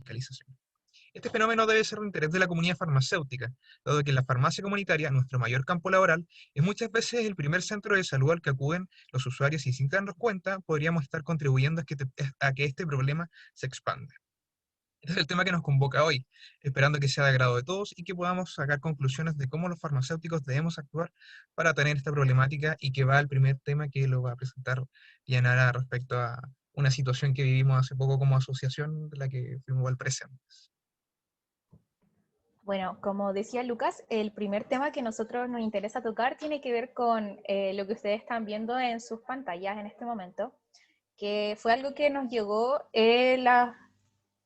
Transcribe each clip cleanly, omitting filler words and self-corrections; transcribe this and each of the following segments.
medicalización. Este fenómeno debe ser de interés de la comunidad farmacéutica, dado que en la farmacia comunitaria, nuestro mayor campo laboral, es muchas veces el primer centro de salud al que acuden los usuarios y sin darnos cuenta podríamos estar contribuyendo a que este problema se expanda. Este es el tema que nos convoca hoy, esperando que sea de agrado de todos y que podamos sacar conclusiones de cómo los farmacéuticos debemos actuar para tener esta problemática y que va al primer tema que lo va a presentar Yanara respecto a una situación que vivimos hace poco como asociación de la que fuimos al presente. Bueno, como decía Lucas, el primer tema que nosotros nos interesa tocar tiene que ver con lo que ustedes están viendo en sus pantallas en este momento, que fue algo que nos llegó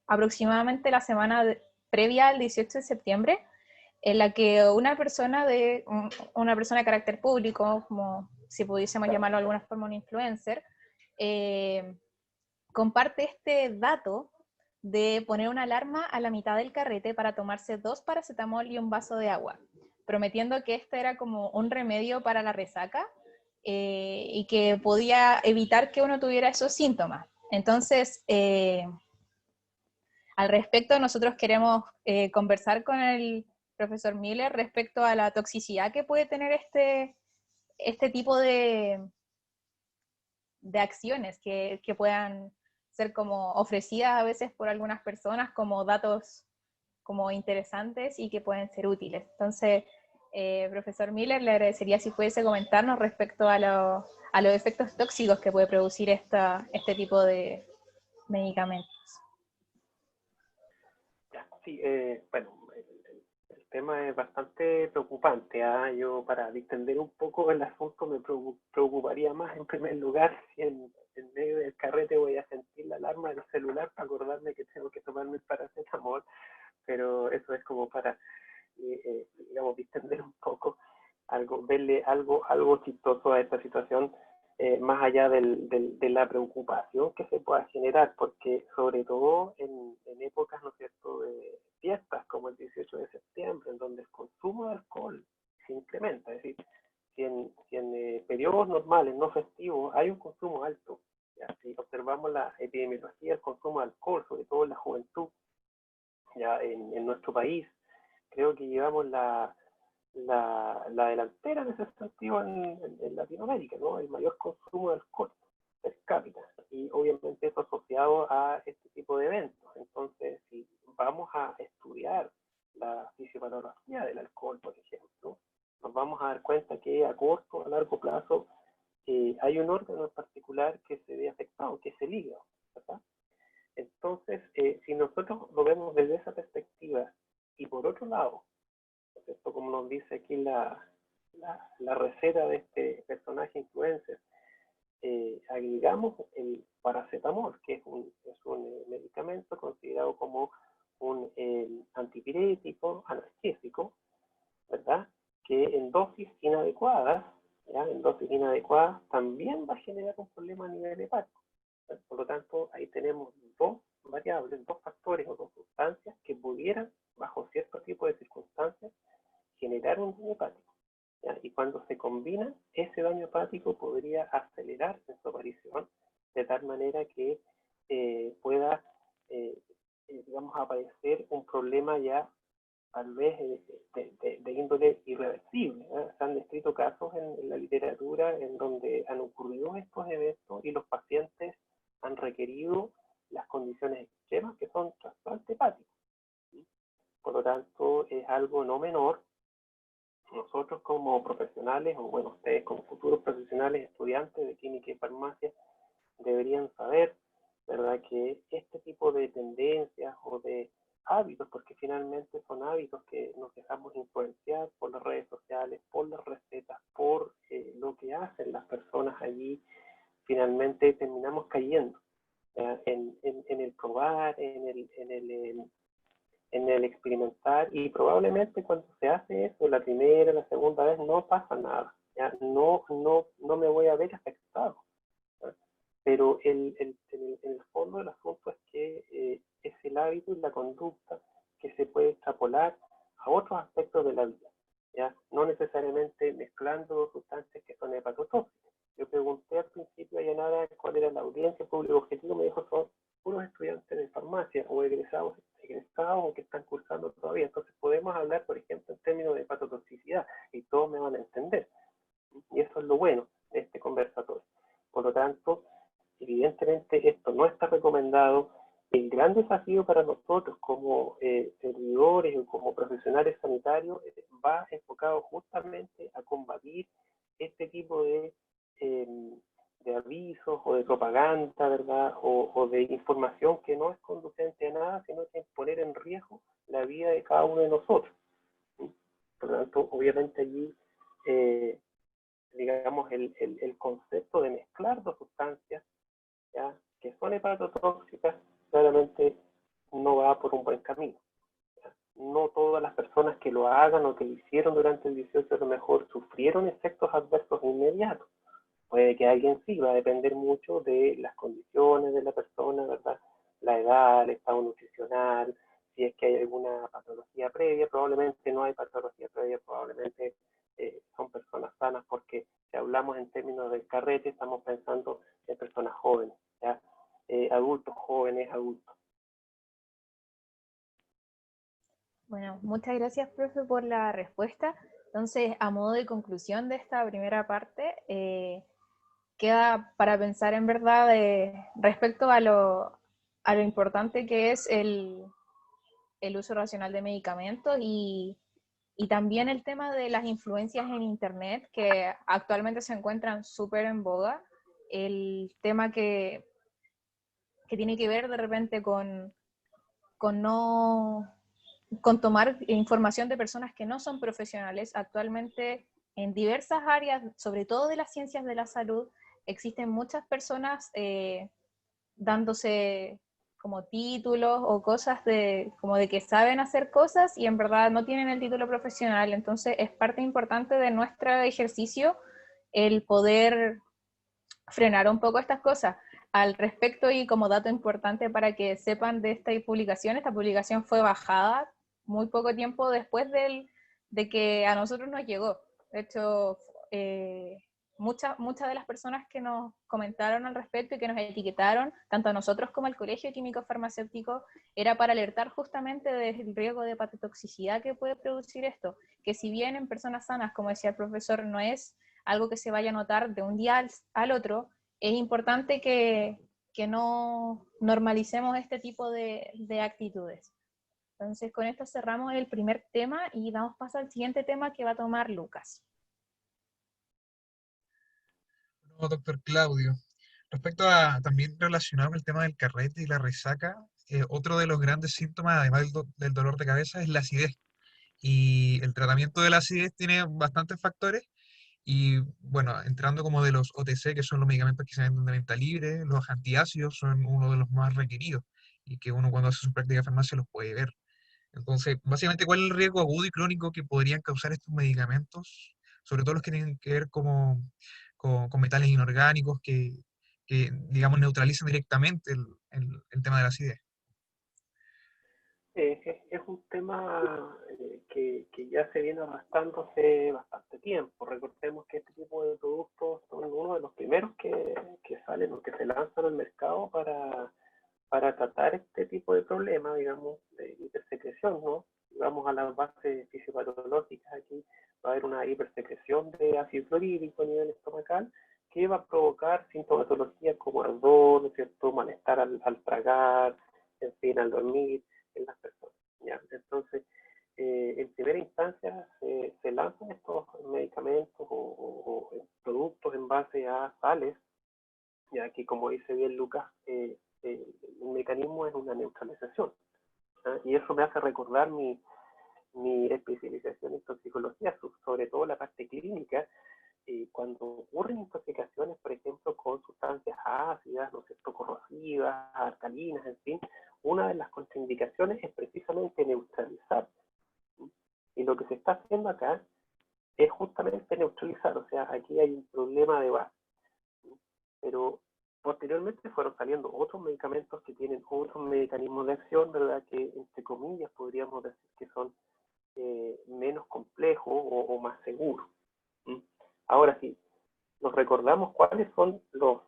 aproximadamente la semana previa al 18 de septiembre, en la que una persona de carácter público, como si pudiésemos llamarlo de alguna forma un influencer, comparte este dato de poner una alarma a la mitad del carrete para tomarse 2 paracetamol y un vaso de agua, prometiendo que este era como un remedio para la resaca y que podía evitar que uno tuviera esos síntomas. Entonces, al respecto, nosotros queremos conversar con el profesor Miller respecto a la toxicidad que puede tener este tipo de acciones que puedan ser como ofrecidas a veces por algunas personas como datos como interesantes y que pueden ser útiles. Entonces, profesor Miller, le agradecería si pudiese comentarnos respecto a los efectos tóxicos que puede producir este tipo de medicamentos. Sí, bueno, el tema es bastante preocupante. Yo, para distender un poco el asunto, me preocuparía más, en primer lugar, si en medio del carrete voy a sentir la alarma del celular para acordarme que tengo que tomarme el paracetamol, pero eso es como para, digamos, distender un poco, verle algo chistoso a esta situación, más allá de la preocupación que se pueda generar, porque sobre todo en épocas, ¿no es cierto?, de fiestas como el 18 de septiembre, en donde el consumo de alcohol se incrementa, es decir, si en periodos normales, no festivos, hay un consumo alto, ya, si observamos la epidemiología del consumo de alcohol, sobre todo en la juventud, ya en nuestro país, creo que llevamos la delantera en ese sentido en Latinoamérica, ¿no? El mayor consumo de alcohol per cápita, y obviamente eso asociado a este tipo de eventos. Entonces, si vamos a estudiar la fisiopatología del alcohol, por ejemplo, nos vamos a dar cuenta que a corto, a largo plazo, hay un órgano en particular que se ve afectado, que es el hígado, ¿verdad? Entonces, si nosotros lo vemos desde esa perspectiva, y por otro lado, esto como nos dice aquí la receta de este personaje influencer, agregamos el paracetamol, que es un medicamento considerado como un antipirético, analgésico, ¿verdad? Que en dosis inadecuadas, también va a generar un problema a nivel hepático. Por lo tanto, ahí tenemos dos variables, dos factores o dos sustancias que pudieran, bajo cierto tipo de circunstancias, generar un daño hepático, ¿ya? Y cuando se combinan, ese daño hepático podría acelerarse en su aparición de tal manera que pueda, digamos, aparecer un problema ya tal vez de índole irreversible, ¿eh? Se han descrito casos en la literatura en donde han ocurrido estos eventos y los pacientes han requerido las condiciones extremas que son trasplante hepático. Por lo tanto, es algo no menor. Nosotros como profesionales, o bueno, ustedes como futuros profesionales, estudiantes de química y farmacia, deberían saber, ¿verdad?, que este tipo de tendencias o de hábitos, porque finalmente son hábitos que nos dejamos influenciar por las redes sociales, por las recetas, por lo que hacen las personas allí, finalmente terminamos cayendo en el probar, en el experimentar, y probablemente cuando se hace eso la primera, la segunda vez, no pasa nada, ¿ya? No me voy a ver afectado, ¿ya? Pero el fondo del asunto es que es el hábito y la conducta que se puede extrapolar a otros aspectos de la vida, ¿ya? No necesariamente mezclando sustancias que son hepatotóxicas. Yo pregunté al principio a Yanara cuál era la audiencia, público objetivo, me dijo son puros estudiantes de farmacia o egresados o que están cursando todavía. Entonces podemos hablar, por ejemplo, en términos de hepatotoxicidad y todos me van a entender. Y eso es lo bueno de este conversatorio. Por lo tanto, evidentemente esto no está recomendado. El gran desafío para nosotros como servidores o como profesionales sanitarios va enfocado justamente a combatir este tipo de avisos o de propaganda, ¿verdad? O de información que no es conducente a nada, sino que es poner en riesgo la vida de cada uno de nosotros. Por lo tanto, obviamente allí, digamos, el concepto de mezclar dos sustancias, ¿ya?, que son hepatotóxicas, claramente no va por un buen camino. ¿Ya? No todas las personas que lo hagan o que lo hicieron durante el 18 a lo mejor sufrieron efectos adversos inmediatos. Puede que alguien sí, va a depender mucho de las condiciones de la persona, ¿verdad? La edad, el estado nutricional, si es que hay alguna patología previa, probablemente no hay patología previa, probablemente son personas sanas, porque si hablamos en términos del carrete, estamos pensando en personas jóvenes, ¿ya? Adultos, jóvenes, adultos. Bueno, muchas gracias, profe, por la respuesta. Entonces, a modo de conclusión de esta primera parte, queda para pensar en verdad respecto a lo importante que es el uso racional de medicamentos y también el tema de las influencias en Internet, que actualmente se encuentran súper en boga. El tema que tiene que ver de repente con tomar información de personas que no son profesionales. Actualmente en diversas áreas, sobre todo de las ciencias de la salud, existen muchas personas dándose como títulos o cosas como de que saben hacer cosas y en verdad no tienen el título profesional. Entonces es parte importante de nuestro ejercicio el poder frenar un poco estas cosas. Al respecto, y como dato importante para que sepan de esta publicación fue bajada muy poco tiempo después de que a nosotros nos llegó. De hecho, muchas de las personas que nos comentaron al respecto y que nos etiquetaron, tanto a nosotros como al Colegio Químico Farmacéutico, era para alertar justamente del riesgo de hepatotoxicidad que puede producir esto, que si bien en personas sanas, como decía el profesor, no es algo que se vaya a notar de un día al otro, es importante que no normalicemos este tipo de actitudes. Entonces, con esto cerramos el primer tema y damos paso al siguiente tema que va a tomar Lucas. No, doctor Claudio. Respecto a también relacionado con el tema del carrete y la resaca, otro de los grandes síntomas, además del dolor de cabeza, es la acidez. Y el tratamiento de la acidez tiene bastantes factores. Y bueno, entrando como de los OTC, que son los medicamentos que se venden de venta libre, los antiácidos son uno de los más requeridos y que uno cuando hace su práctica de farmacia los puede ver. Entonces, básicamente, ¿cuál es el riesgo agudo y crónico que podrían causar estos medicamentos? Sobre todo los que tienen que ver como, con metales inorgánicos que, digamos, neutralizan directamente el tema de la acidez. Es un tema que ya se viene arrastrando hace bastante tiempo. Recordemos que este tipo de productos son uno de los primeros que salen o que se lanzan al mercado para tratar este tipo de problemas, digamos, de hipersecreción, ¿no? Vamos a las bases fisiopatológicas, aquí va a haber una hipersecreción de ácido clorhídrico a nivel estomacal que va a provocar sintomatología como ardor, ¿no es cierto?, malestar al tragar, en fin, al dormir en las personas, ¿ya? Entonces, en primera instancia se lanzan estos medicamentos o productos en base a sales, ya que como dice bien Lucas, el mecanismo es una neutralización. ¿Ah? Y eso me hace recordar mi especialización en toxicología, sobre todo la parte clínica, cuando ocurren intoxicaciones, por ejemplo, con sustancias ácidas, ¿no es cierto?, corrosivas, alcalinas, en fin, una de las contraindicaciones es precisamente neutralizar. Y lo que se está haciendo acá es justamente neutralizar, o sea, aquí hay un problema de base. Pero posteriormente fueron saliendo otros medicamentos que tienen otros mecanismos de acción, ¿verdad?, que entre comillas podríamos decir que son menos complejos o más seguros. ¿Mm? Ahora sí, nos recordamos cuáles son los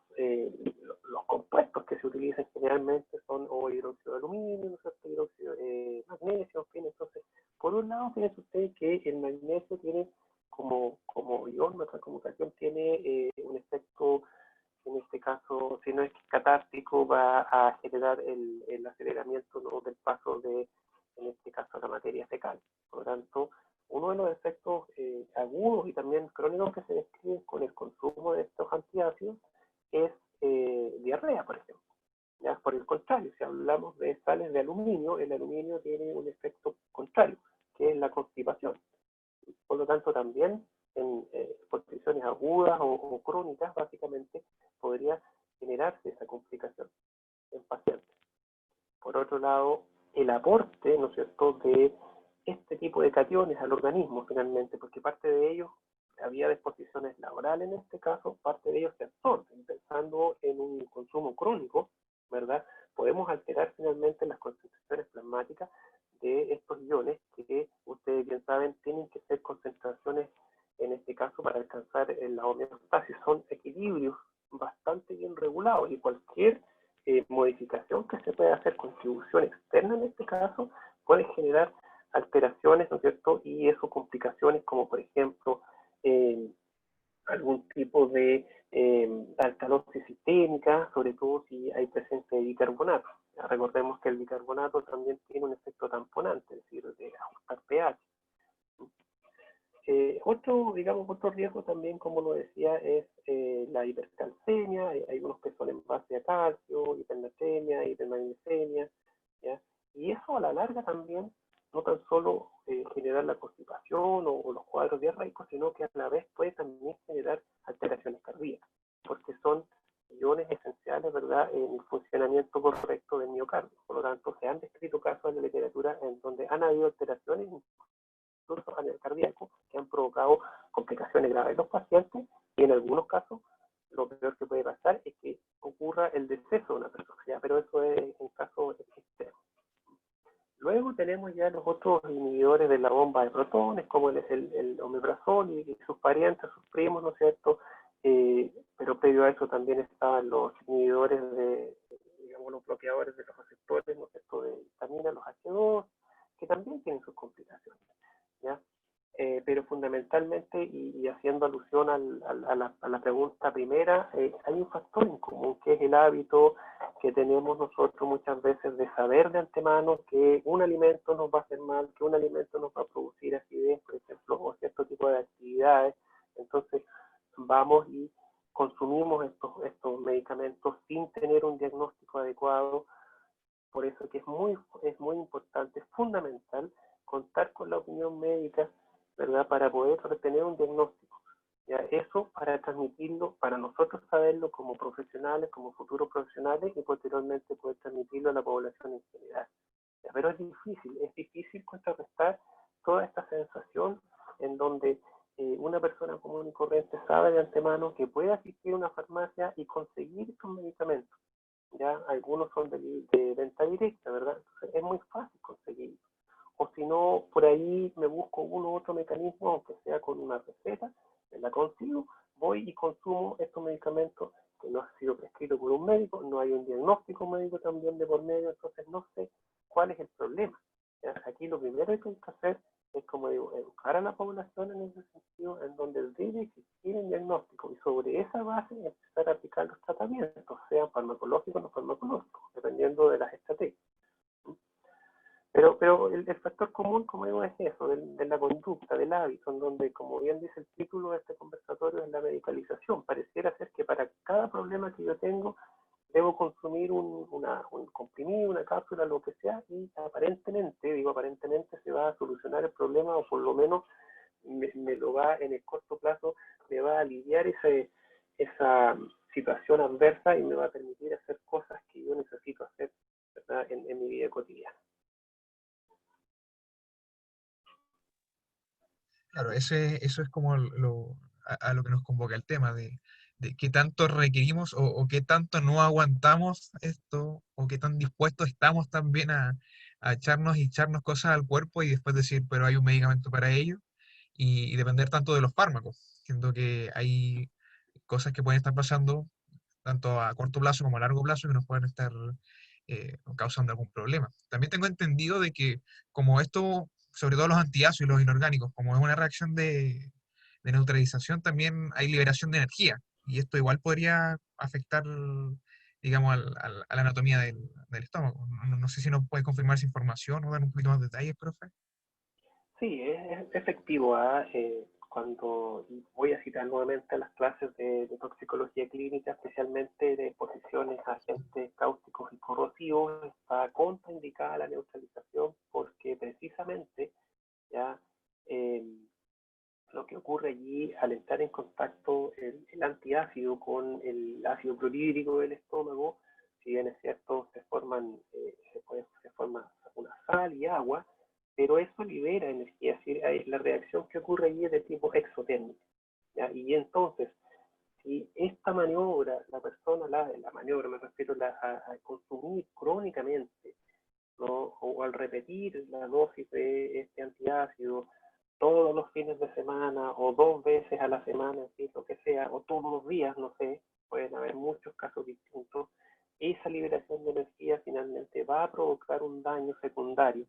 los compuestos que se utilizan generalmente son o hidróxido de aluminio, ¿no es cierto? Hidróxido de magnesio, en fin. Entonces, por un lado, fíjense usted que el magnesio tiene como ion, nuestra conmutación tiene un efecto, en este caso, si no es catártico, va a generar el aceleramiento, ¿no?, del paso de, en este caso, la materia fecal. Por lo tanto, uno de los efectos agudos y también crónicos que se describen con el consumo de estos antiácidos es diarrea, por ejemplo. ¿Ya? Por el contrario, si hablamos de sales de aluminio, el aluminio tiene un efecto contrario, que es la constipación. Por lo tanto, también en condiciones agudas o crónicas, básicamente, podría generarse esa complicación en pacientes. Por otro lado, el aporte, ¿no es cierto?, de este tipo de cationes al organismo, finalmente, porque parte de ellos, la vía de exposición es laboral en este caso, parte de ellos se absorben. Pensando en un consumo crónico, ¿verdad?, podemos alterar finalmente las concentraciones plasmáticas de estos iones que ustedes bien saben tienen que ser concentraciones, en este caso, para alcanzar la homeostasis. Son equilibrios bastante bien regulados y cualquier modificación que se pueda hacer, contribución externa en este caso, puede generar alteraciones, ¿no es cierto? Y eso complicaciones como, por ejemplo, algún tipo de alcalosis sistémica, sobre todo si hay presencia de bicarbonato. Recordemos que el bicarbonato también tiene un efecto tamponante, es decir, de ajustar pH. Otro riesgo también, como lo decía, es la hipercalcemia. Hay unos que son en base a calcio, hipernatremia, hipermagnesemia, ¿ya? Y eso a la larga también no tan solo generar la constipación o los cuadros diarreicos, sino que a la vez puede también generar alteraciones cardíacas, porque son iones esenciales, ¿verdad?, en el funcionamiento correcto del miocardio. Por lo tanto, se han descrito casos en la literatura en donde han habido alteraciones, incluso a nivel cardíaco, que han provocado complicaciones graves en los pacientes, y en algunos casos lo peor que puede pasar es que ocurra el deceso de una persona, ¿ya? Pero eso es un caso extremo. Luego tenemos ya los otros inhibidores de la bomba de protones, como el omeprazol y sus parientes, sus primos, ¿no es cierto? Pero previo a eso también estaban los inhibidores digamos, los bloqueadores de los receptores, ¿no es cierto?, de vitamina, los H2, que también tienen sus complicaciones, ¿ya? Pero fundamentalmente, y haciendo alusión a la pregunta primera, hay un factor en común, que es el hábito que tenemos nosotros muchas veces de saber de antemano que un alimento nos va a hacer mal, que un alimento nos va a producir acidez, por ejemplo, o cierto tipo de actividades. Entonces vamos y consumimos estos medicamentos sin tener un diagnóstico adecuado. Por eso que es muy importante, es fundamental contar con la opinión médica, ¿verdad?, para poder tener un diagnóstico. ¿Ya? Eso para transmitirlo, para nosotros saberlo como profesionales, como futuros profesionales, y posteriormente poder transmitirlo a la población en general. ¿Ya? Pero es difícil contrarrestar toda esta sensación en donde una persona común y corriente sabe de antemano que puede asistir a una farmacia y conseguir estos medicamentos. Ya algunos son de venta directa, ¿verdad? Entonces es muy fácil conseguirlo. O si no, por ahí me busco uno u otro mecanismo, aunque sea con una receta, me la consigo, voy y consumo estos medicamentos que no han sido prescritos por un médico, no hay un diagnóstico médico también de por medio, entonces no sé cuál es el problema. ¿Ya? Aquí lo primero que hay que hacer es, como digo, educar a la población en ese sentido, en donde debe existir un diagnóstico y sobre esa base empezar a aplicar los tratamientos, sean farmacológicos o no farmacológicos, dependiendo de las estrategias. Pero el factor común, como digo, es eso, de la conducta, del hábito, en donde, como bien dice el título de este conversatorio, es la medicalización. Pareciera ser que para cada problema que yo tengo, debo consumir un comprimido, una cápsula, lo que sea, y aparentemente se va a solucionar el problema, o por lo menos me lo va, en el corto plazo, me va a aliviar esa situación adversa y me va a permitir hacer cosas que yo necesito hacer, ¿verdad?, en mi vida cotidiana. Claro, eso es como a lo que nos convoca el tema de qué tanto requerimos o qué tanto no aguantamos esto, o qué tan dispuestos estamos también a echarnos cosas al cuerpo y después decir, pero hay un medicamento para ello, y depender tanto de los fármacos. Siento que hay cosas que pueden estar pasando, tanto a corto plazo como a largo plazo, que nos pueden estar causando algún problema. También tengo entendido de que como esto, sobre todo los antiácidos y los inorgánicos, como es una reacción de neutralización, también hay liberación de energía, y esto igual podría afectar, digamos, a la anatomía del estómago. No sé si nos puede confirmar esa información o dar un poquito más de detalles, profe. Sí, es efectivo. Cuando voy a citar nuevamente las clases de toxicología clínica, especialmente de exposiciones a agentes cáusticos y corrosivos, está contraindicada la neutralización porque precisamente ya eh, lo que ocurre allí al entrar en contacto el antiácido con el ácido clorhídrico del estómago, si bien es cierto, se forma una sal y agua, pero eso libera energía, es decir, la reacción que ocurre allí es de tipo exotérmico. ¿Ya? Y entonces, si esta maniobra, la persona, la maniobra, me refiero a consumir crónicamente, ¿no? O al repetir la dosis de este antiácido todos los fines de semana o 2 veces a la semana, en fin, lo que sea, o todos los días, no sé, pueden haber muchos casos distintos, esa liberación de energía finalmente va a provocar un daño secundario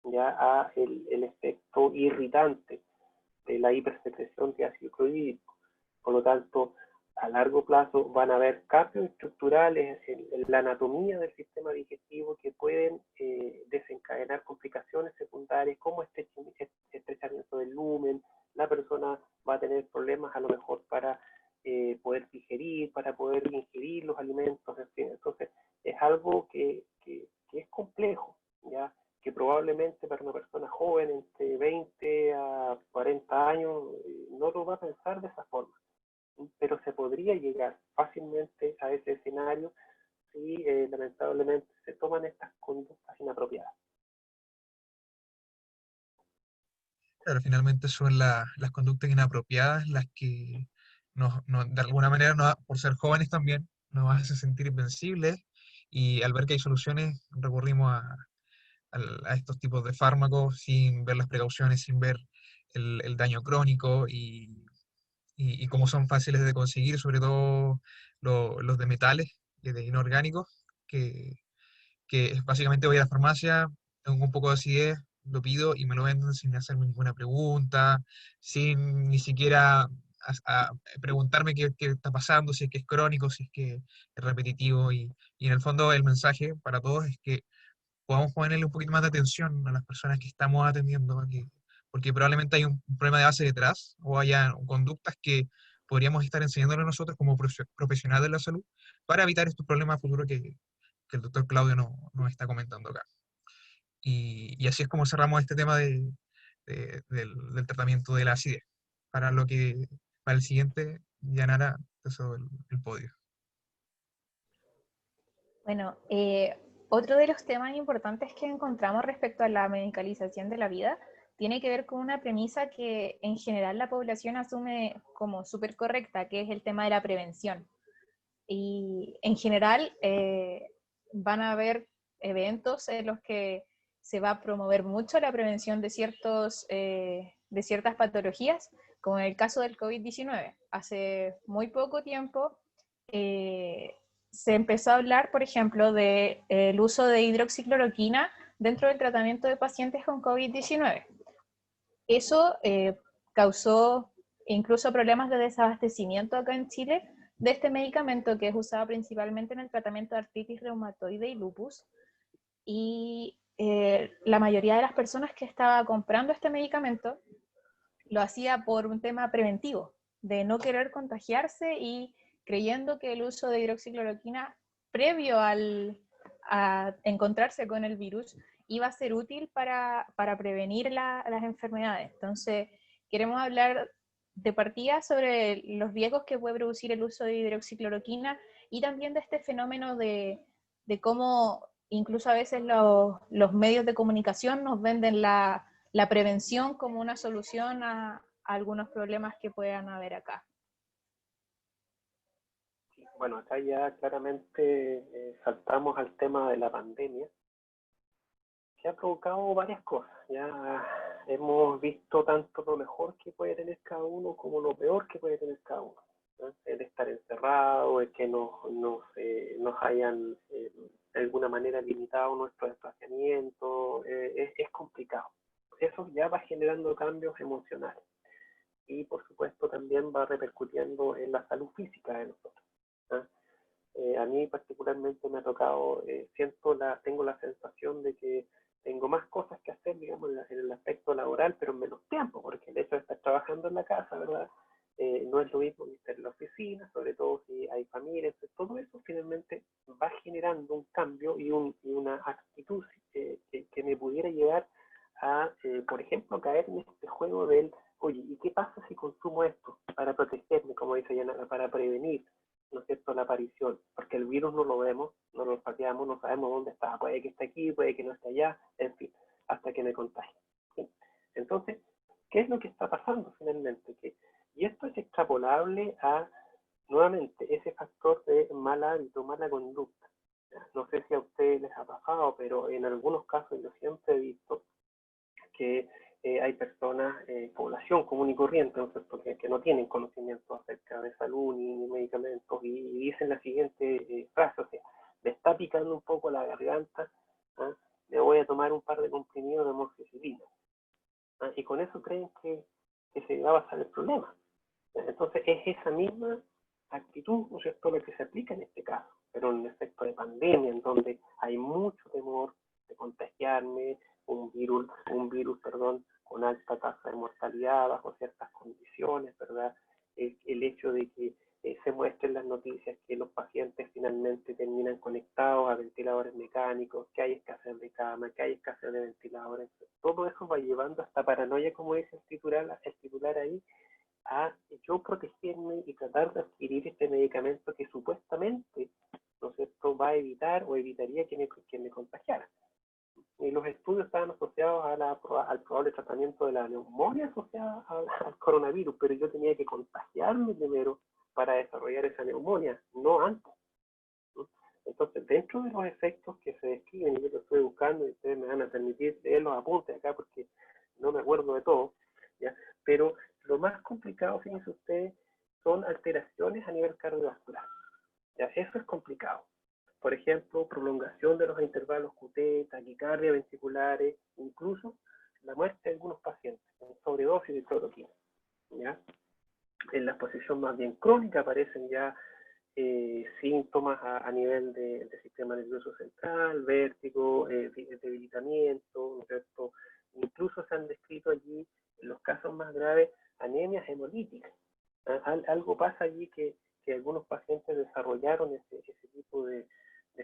ya a el efecto irritante de la hipersecreción de ácido clorhídrico. Por lo tanto, a largo plazo van a haber cambios estructurales en la anatomía del sistema digestivo que pueden desencadenar complicaciones secundarias como estrechamiento del lumen, la persona va a tener problemas a lo mejor para poder digerir, para poder ingerir los alimentos, en fin. Entonces, es algo que es complejo, ¿ya? Que probablemente para una persona joven entre 20 a 40 años no lo va a pensar de esa forma, pero se podría llegar fácilmente a ese escenario si lamentablemente se toman estas conductas inapropiadas. Claro, finalmente son las conductas inapropiadas las que de alguna manera, por ser jóvenes también, nos hacen sentir invencibles, y al ver que hay soluciones recurrimos a estos tipos de fármacos sin ver las precauciones, sin ver el daño crónico, y cómo son fáciles de conseguir, sobre todo los de metales y de inorgánicos, que, que básicamente voy a la farmacia, tengo un poco de acidez, lo pido y me lo venden sin hacerme ninguna pregunta, sin ni siquiera preguntarme qué está pasando, si es que es crónico, si es que es repetitivo, y en el fondo el mensaje para todos es que podamos ponerle un poquito más de atención a las personas que estamos atendiendo, porque probablemente hay un problema de base detrás, o haya conductas que podríamos estar enseñándole nosotros como profesionales de la salud para evitar estos problemas futuros que el doctor Claudio nos está comentando acá. Y así es como cerramos este tema del tratamiento de la acidez. Para el siguiente, Yanara, te cedo el podio. Bueno, otro de los temas importantes que encontramos respecto a la medicalización de la vida tiene que ver con una premisa que en general la población asume como súper correcta, que es el tema de la prevención. Y en general van a haber eventos en los que se va a promover mucho la prevención de ciertas patologías, como en el caso del COVID-19. Hace muy poco tiempo eh, se empezó a hablar, por ejemplo, del uso de hidroxicloroquina dentro del tratamiento de pacientes con COVID-19. Eso causó incluso problemas de desabastecimiento acá en Chile de este medicamento, que es usado principalmente en el tratamiento de artritis reumatoide y lupus. Y la mayoría de las personas que estaba comprando este medicamento lo hacía por un tema preventivo, de no querer contagiarse y creyendo que el uso de hidroxicloroquina previo a encontrarse con el virus iba a ser útil para prevenir las enfermedades. Entonces, queremos hablar de partida sobre los riesgos que puede producir el uso de hidroxicloroquina y también de este fenómeno de cómo incluso a veces los medios de comunicación nos venden la prevención como una solución a algunos problemas que puedan haber acá. Bueno, acá ya claramente saltamos al tema de la pandemia, que ha provocado varias cosas. Ya hemos visto tanto lo mejor que puede tener cada uno como lo peor que puede tener cada uno. ¿no? El estar encerrado, el que nos hayan de alguna manera limitado nuestro desplazamiento, es complicado. Eso ya va generando cambios emocionales y por supuesto también va repercutiendo en la salud física de nosotros, ¿no? A mí particularmente me ha tocado, tengo la sensación de que tengo más cosas que hacer, digamos, en el aspecto laboral, pero en menos tiempo, porque el hecho de estar trabajando en la casa, ¿verdad? No es lo mismo que estar en la oficina, sobre todo si hay familia. Entonces, todo eso finalmente va generando un cambio y una actitud que me pudiera llevar a, por ejemplo, caer en este juego del, oye, ¿y qué pasa si consumo esto para protegerme, como dice Yanara, para prevenir, ¿no es cierto?, la aparición? Porque el virus no lo vemos, no lo olfateamos, no sabemos dónde está, puede que esté aquí, puede que no esté allá, en fin, hasta que me contagie, ¿sí? Entonces, ¿qué es lo que está pasando finalmente? Y esto es extrapolable a, nuevamente, ese factor de mal hábito, mala conducta. No sé si a ustedes les ha pasado, pero en algunos casos yo siempre he visto que hay personas, población común y corriente, ¿no? que no tienen conocimiento acerca de salud ni medicamentos y dicen la siguiente frase, o sea, me está picando un poco la garganta, ¿ah? Me voy a tomar un par de comprimidos de amoxicilina, ¿ah? Y con eso creen que se va a pasar el problema. Entonces es esa misma actitud, ¿no es cierto?, lo que se aplica en este caso, pero en un efecto de pandemia, en donde hay mucho temor de contagiarme, un virus, perdón, con alta tasa de mortalidad bajo ciertas condiciones, ¿verdad? El hecho de que se muestren las noticias que los pacientes finalmente terminan conectados a ventiladores mecánicos, que hay escasez de cama, que hay escasez de ventiladores. Todo eso va llevando hasta paranoia, como dice el titular ahí, a yo protegerme y tratar de adquirir este medicamento que supuestamente, ¿no es cierto?, va a evitar o evitaría que me contagiara. Y los estudios estaban asociados al probable tratamiento de la neumonía asociada al coronavirus, pero yo tenía que contagiarme primero para desarrollar esa neumonía, no antes, ¿no? Entonces, dentro de los efectos que se describen, y yo lo estoy buscando, y ustedes me van a permitir leer los apuntes acá porque no me acuerdo de todo, ¿ya? Pero lo más complicado, fíjense ustedes, son alteraciones a nivel cardiovascular, ¿ya? Eso es complicado. Por ejemplo, prolongación de los intervalos QT, taquicardia ventriculares, incluso la muerte de algunos pacientes en sobredosis de cloroquina, ¿ya? En la exposición más bien crónica aparecen ya síntomas a nivel de sistema nervioso central, vértigo, debilitamiento, ¿no es cierto? Incluso se han descrito allí, en los casos más graves, anemias hemolíticas. Algo pasa allí que algunos pacientes desarrollaron ese tipo de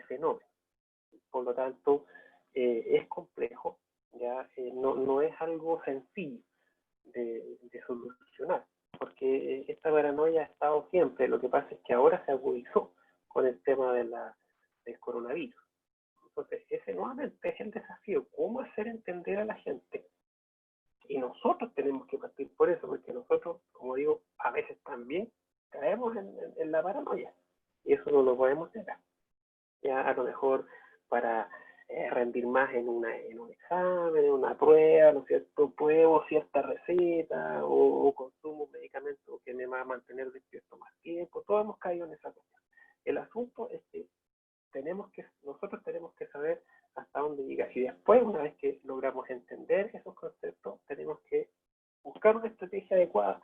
fenómenos. Por lo tanto, es complejo, ¿ya? No es algo sencillo de solucionar, porque esta paranoia ha estado siempre. Lo que pasa es que ahora se agudizó con el tema del coronavirus. Entonces, ese nuevamente es el desafío, cómo hacer entender a la gente. Y nosotros tenemos que partir por eso, porque nosotros, como digo, a veces también caemos en la paranoia, y eso no lo podemos negar. Ya a lo mejor para rendir más en un examen, en una prueba, ¿no es cierto?, pruebo cierta receta o consumo un medicamento que me va a mantener despierto más tiempo. Todos hemos caído en esa cuestión. El asunto es que nosotros tenemos que saber hasta dónde llegar. Y después, una vez que logramos entender esos conceptos, tenemos que buscar una estrategia adecuada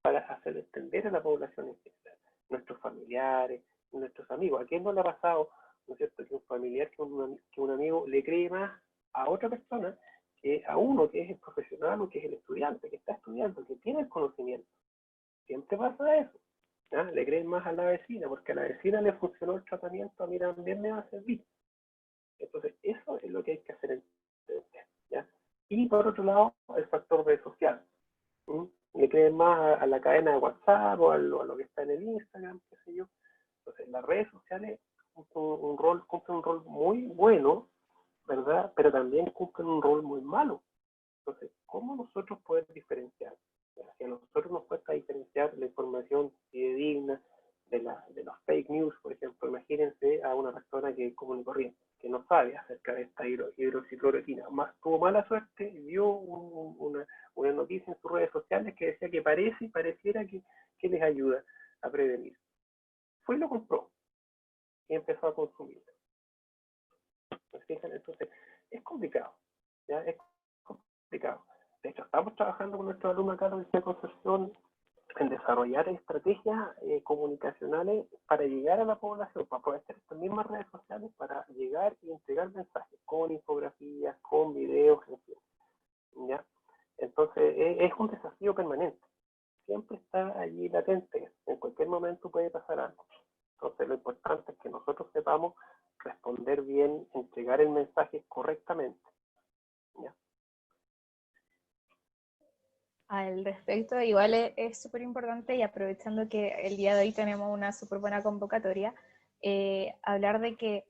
para hacer entender a la población en general, nuestros familiares, nuestros amigos. ¿A quién no le ha pasado, ¿no es cierto?, que un familiar, que un amigo le cree más a otra persona que a uno que es el profesional o que es el estudiante, que está estudiando, que tiene el conocimiento? Siempre pasa eso, ¿ya? Le creen más a la vecina, porque a la vecina le funcionó el tratamiento, a mí también me va a servir. Entonces, eso es lo que hay que hacer entender, ¿ya? Y por otro lado, el factor red social. Le creen más a la cadena de WhatsApp o a lo que está en el Instagram, qué sé yo. Entonces, las redes sociales cumplen un rol muy bueno, ¿verdad? Pero también cumplen un rol muy malo. Entonces, ¿cómo nosotros podemos diferenciar? Si a nosotros nos cuesta diferenciar la información fidedigna de los fake news, por ejemplo, imagínense a una persona que es común y corriente, que no sabe acerca de esta hidroxicloroquina. Tuvo mala suerte y vio una noticia en sus redes sociales que decía que pareciera que les ayuda. a prevenir. Fue y lo compró y empezó a consumir. Entonces, es complicado, ¿ya? Es complicado. De hecho, estamos trabajando con nuestros alumnos acá en la Concepción en desarrollar estrategias comunicacionales para llegar a la población, para aprovechar estas mismas redes sociales para llegar y entregar mensajes con infografías, con videos, en fin, ¿ya? Entonces, es un desafío permanente. Siempre está allí latente. En cualquier momento puede pasar algo. Entonces, lo importante es que nosotros sepamos responder bien, entregar el mensaje correctamente, ¿ya? Al respecto, igual es súper importante, y aprovechando que el día de hoy tenemos una súper buena convocatoria, hablar de que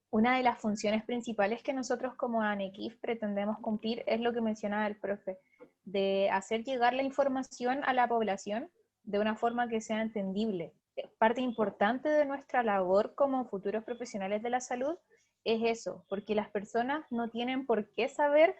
una de las funciones principales que nosotros como ANEQIF pretendemos cumplir es lo que mencionaba el profe, de hacer llegar la información a la población de una forma que sea entendible. Parte importante de nuestra labor como futuros profesionales de la salud es eso, porque las personas no tienen por qué saber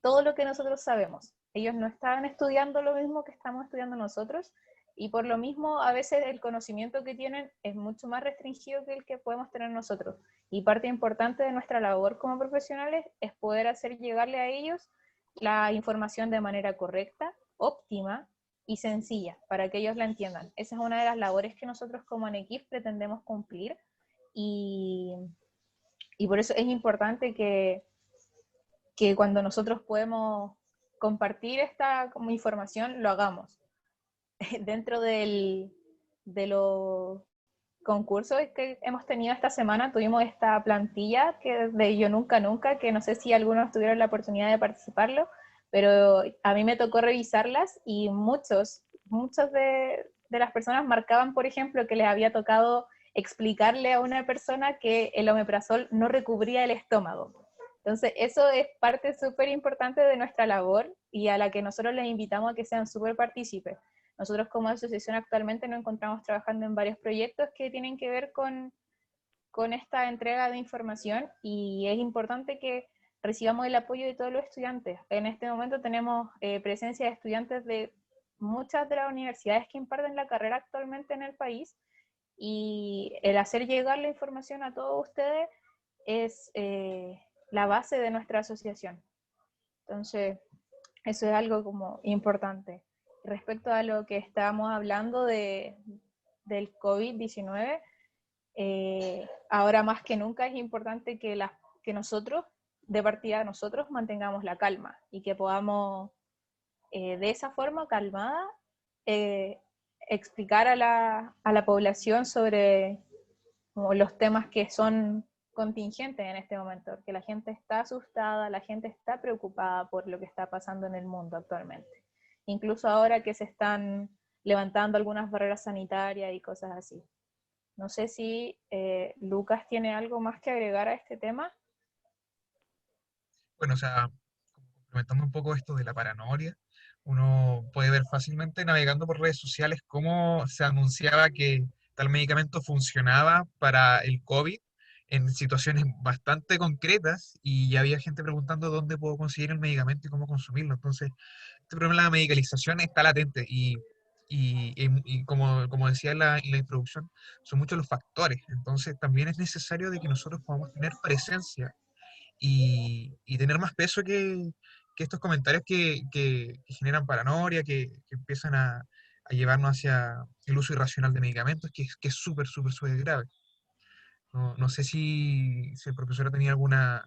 todo lo que nosotros sabemos. Ellos no están estudiando lo mismo que estamos estudiando nosotros, y por lo mismo a veces el conocimiento que tienen es mucho más restringido que el que podemos tener nosotros. Y parte importante de nuestra labor como profesionales es poder hacer llegarle a ellos la información de manera correcta, óptima y sencilla, para que ellos la entiendan. Esa es una de las labores que nosotros como ANEQIF pretendemos cumplir, y por eso es importante que cuando nosotros podemos compartir esta como información, lo hagamos. Dentro de los concursos que hemos tenido esta semana, tuvimos esta plantilla que de Yo Nunca Nunca, que no sé si algunos tuvieron la oportunidad de participarlo, pero a mí me tocó revisarlas, y muchos de las personas marcaban, por ejemplo, que les había tocado explicarle a una persona que el omeprazol no recubría el estómago. Entonces, eso es parte súper importante de nuestra labor, y a la que nosotros les invitamos a que sean súper partícipes. Nosotros como asociación actualmente nos encontramos trabajando en varios proyectos que tienen que ver con esta entrega de información, y es importante que recibamos el apoyo de todos los estudiantes. En este momento tenemos presencia de estudiantes de muchas de las universidades que imparten la carrera actualmente en el país, y el hacer llegar la información a todos ustedes es la base de nuestra asociación. Entonces, eso es algo como importante. Respecto a lo que estábamos hablando del COVID-19, ahora más que nunca es importante que nosotros, de partida nosotros, mantengamos la calma, y que podamos de esa forma calmada explicar a la población sobre como los temas que son contingentes en este momento, porque la gente está asustada, la gente está preocupada por lo que está pasando en el mundo actualmente. Incluso ahora que se están levantando algunas barreras sanitarias y cosas así. No sé si Lucas tiene algo más que agregar a este tema. Bueno, o sea, complementando un poco esto de la paranoia, uno puede ver fácilmente navegando por redes sociales cómo se anunciaba que tal medicamento funcionaba para el COVID en situaciones bastante concretas, y ya había gente preguntando dónde puedo conseguir el medicamento y cómo consumirlo. Entonces, este problema de la medicalización está latente, y como decía en la introducción, son muchos los factores. Entonces, también es necesario de que nosotros podamos tener presencia y tener más peso que estos comentarios que generan paranoia, que empiezan a llevarnos hacia el uso irracional de medicamentos, que es súper, súper, súper grave. No sé si el profesor ha tenido alguna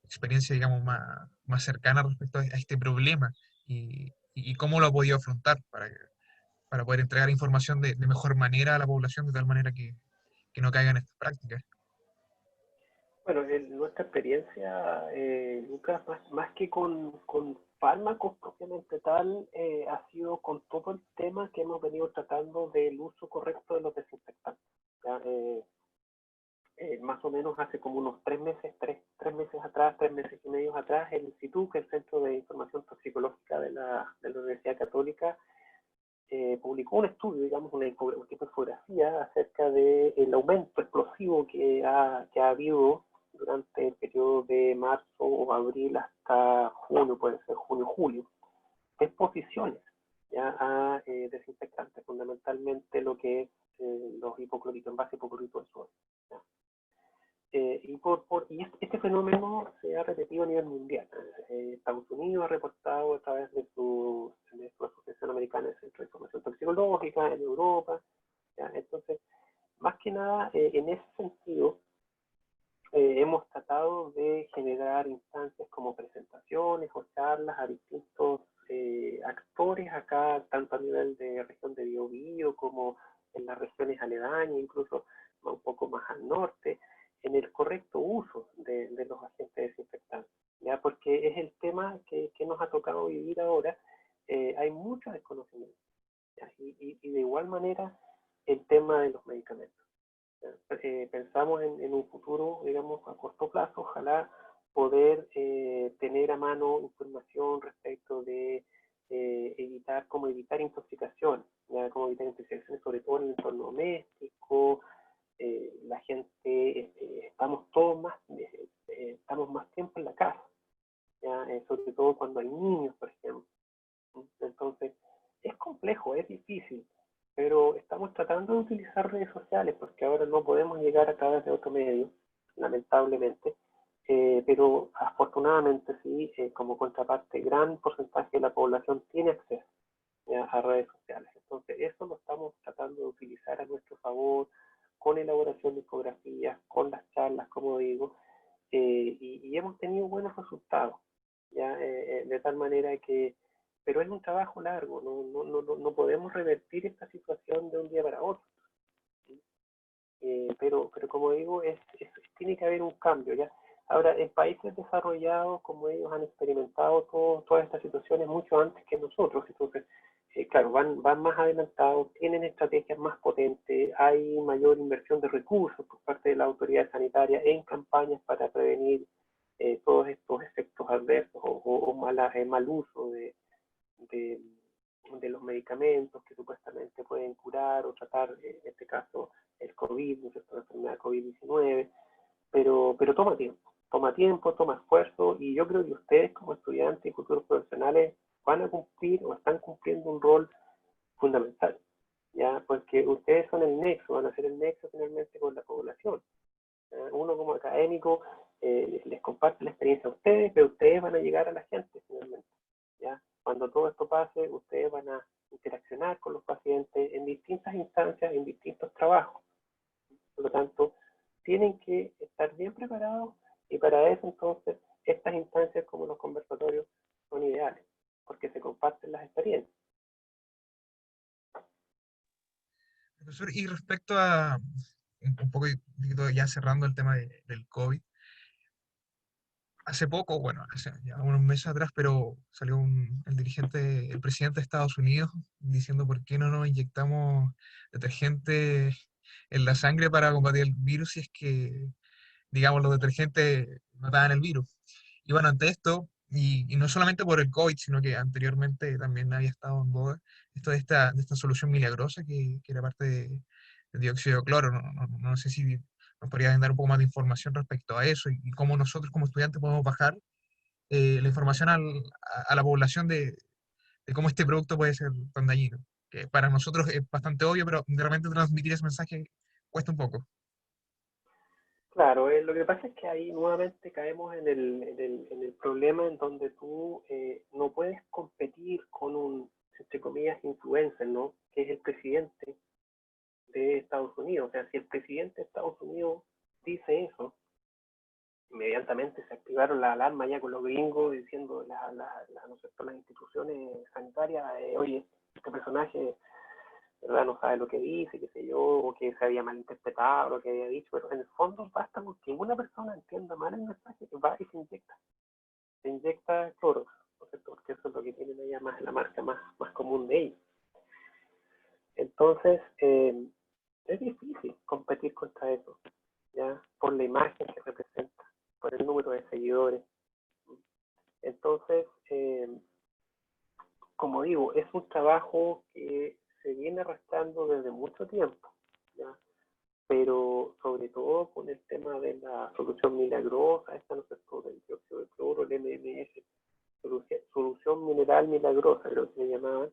experiencia, digamos, más cercana respecto a este problema, y cómo lo ha podido afrontar para poder entregar información de mejor manera a la población, de tal manera que no caigan en estas prácticas. Bueno, en nuestra experiencia, Lucas, más que con fármacos propiamente tal, ha sido con todo el tema que hemos venido tratando del uso correcto de los desinfectantes. ¿Ya? Más o menos hace como unos 3 meses, tres meses atrás, 3 meses y medio atrás, el INSITU, que es el Centro de Información Toxicológica de la Universidad Católica, publicó un estudio, digamos, una infografía acerca del aumento explosivo que ha habido durante el periodo de marzo o abril hasta junio, puede ser junio-julio, de exposiciones ya a desinfectantes, fundamentalmente lo que es los hipoclorito en base hipoclorito de sodio. Y este fenómeno se ha repetido a nivel mundial. Estados Unidos ha reportado a través de su Asociación Americana de Centro de Información Toxicológica, en Europa. ¿Ya? Entonces, más que nada, en ese sentido, hemos tratado de generar instancias como presentaciones o charlas a distintos actores acá, tanto a nivel de región de Biobío como en las regiones aledañas, incluso un poco más al norte, en el correcto uso de los agentes desinfectantes, ¿ya? Porque es el tema que nos ha tocado vivir ahora. Hay mucho desconocimiento, ¿ya? Y de igual manera el tema de los medicamentos. Pensamos en un futuro, digamos, a corto plazo, ojalá poder tener a mano información respecto de cómo evitar intoxicación, ¿ya? Cómo evitar intoxicaciones, sobre todo en el entorno doméstico. La gente, estamos más tiempo en la casa, ¿ya? Sobre todo cuando hay niños, por ejemplo. Entonces, es complejo, es difícil, pero estamos tratando de utilizar redes sociales porque ahora no podemos llegar a través de otro medio, lamentablemente, pero afortunadamente sí, como contraparte, gran porcentaje de la población tiene acceso, ¿ya? A redes sociales. Entonces, eso lo estamos tratando de utilizar a nuestro favor, con elaboración de infografías, con las charlas, como digo, y hemos tenido buenos resultados, ¿ya? De tal manera que, pero es un trabajo largo, no podemos revertir esta situación de un día para otro, ¿sí? Pero como digo, tiene que haber un cambio, ¿ya? Ahora, en países desarrollados, como ellos han experimentado todas estas situaciones mucho antes que nosotros, entonces, claro, van más adelantados, tienen estrategias más potentes, hay mayor inversión de recursos por parte de la autoridad sanitaria en campañas para prevenir todos estos efectos adversos o mal uso de, de los medicamentos que supuestamente pueden curar o tratar, en este caso, el COVID, ¿no es cierto?, la enfermedad COVID-19, pero toma tiempo, toma esfuerzo, y yo creo que ustedes como estudiantes y futuros profesionales van a cumplir o están cumpliendo un rol fundamental, ¿ya? Porque ustedes son el nexo, van a ser el nexo finalmente con la población. Uno como académico les comparte la experiencia a ustedes, pero ustedes van a llegar a la gente finalmente, ¿ya? Cuando todo esto pase, ustedes van a interaccionar con los pacientes en distintas instancias, en distintos trabajos. Por lo tanto, tienen que estar bien preparados, y para eso entonces estas instancias como los conversatorios son ideales, porque se comparten las experiencias. Profesor, y respecto a un poquito ya cerrando el tema del COVID, hace poco, bueno, hace ya unos meses atrás, pero salió el presidente de Estados Unidos diciendo por qué no nos inyectamos detergente en la sangre para combatir el virus si es que, digamos, los detergentes mataban el virus. Y bueno, ante esto, y no solamente por el COVID, sino que anteriormente también había estado en boga esto de esta solución milagrosa que era parte de dióxido de cloro. No sé si nos podría dar un poco más de información respecto a eso y cómo nosotros como estudiantes podemos bajar la información a la población de cómo este producto puede ser tan dañino. Que para nosotros es bastante obvio, pero de repente transmitir ese mensaje cuesta un poco. Claro, lo que pasa es que ahí nuevamente caemos en el problema en donde tú no puedes competir con un, entre comillas, influencer, ¿no? Que es el presidente de Estados Unidos. O sea, si el presidente de Estados Unidos dice eso, inmediatamente se activaron las alarmas ya con los gringos diciendo ¿no sé, las instituciones sanitarias, oye, este personaje, ¿verdad?, no sabe lo que dice, qué sé yo, o que se había malinterpretado lo que había dicho, pero en el fondo basta con que una persona entienda mal el mensaje, que va y se inyecta cloro, ¿no es cierto?, porque eso es lo que tienen allá más, la marca más común de ellos. Entonces, es difícil competir contra eso, ¿ya? Por la imagen que representa, por el número de seguidores. Entonces, como digo, es un trabajo que se viene arrastrando desde mucho tiempo, ¿ya? Pero sobre todo con el tema de la solución milagrosa, esta no sé, del dióxido de cloro, el MMS, solución mineral milagrosa, creo que se llamaban,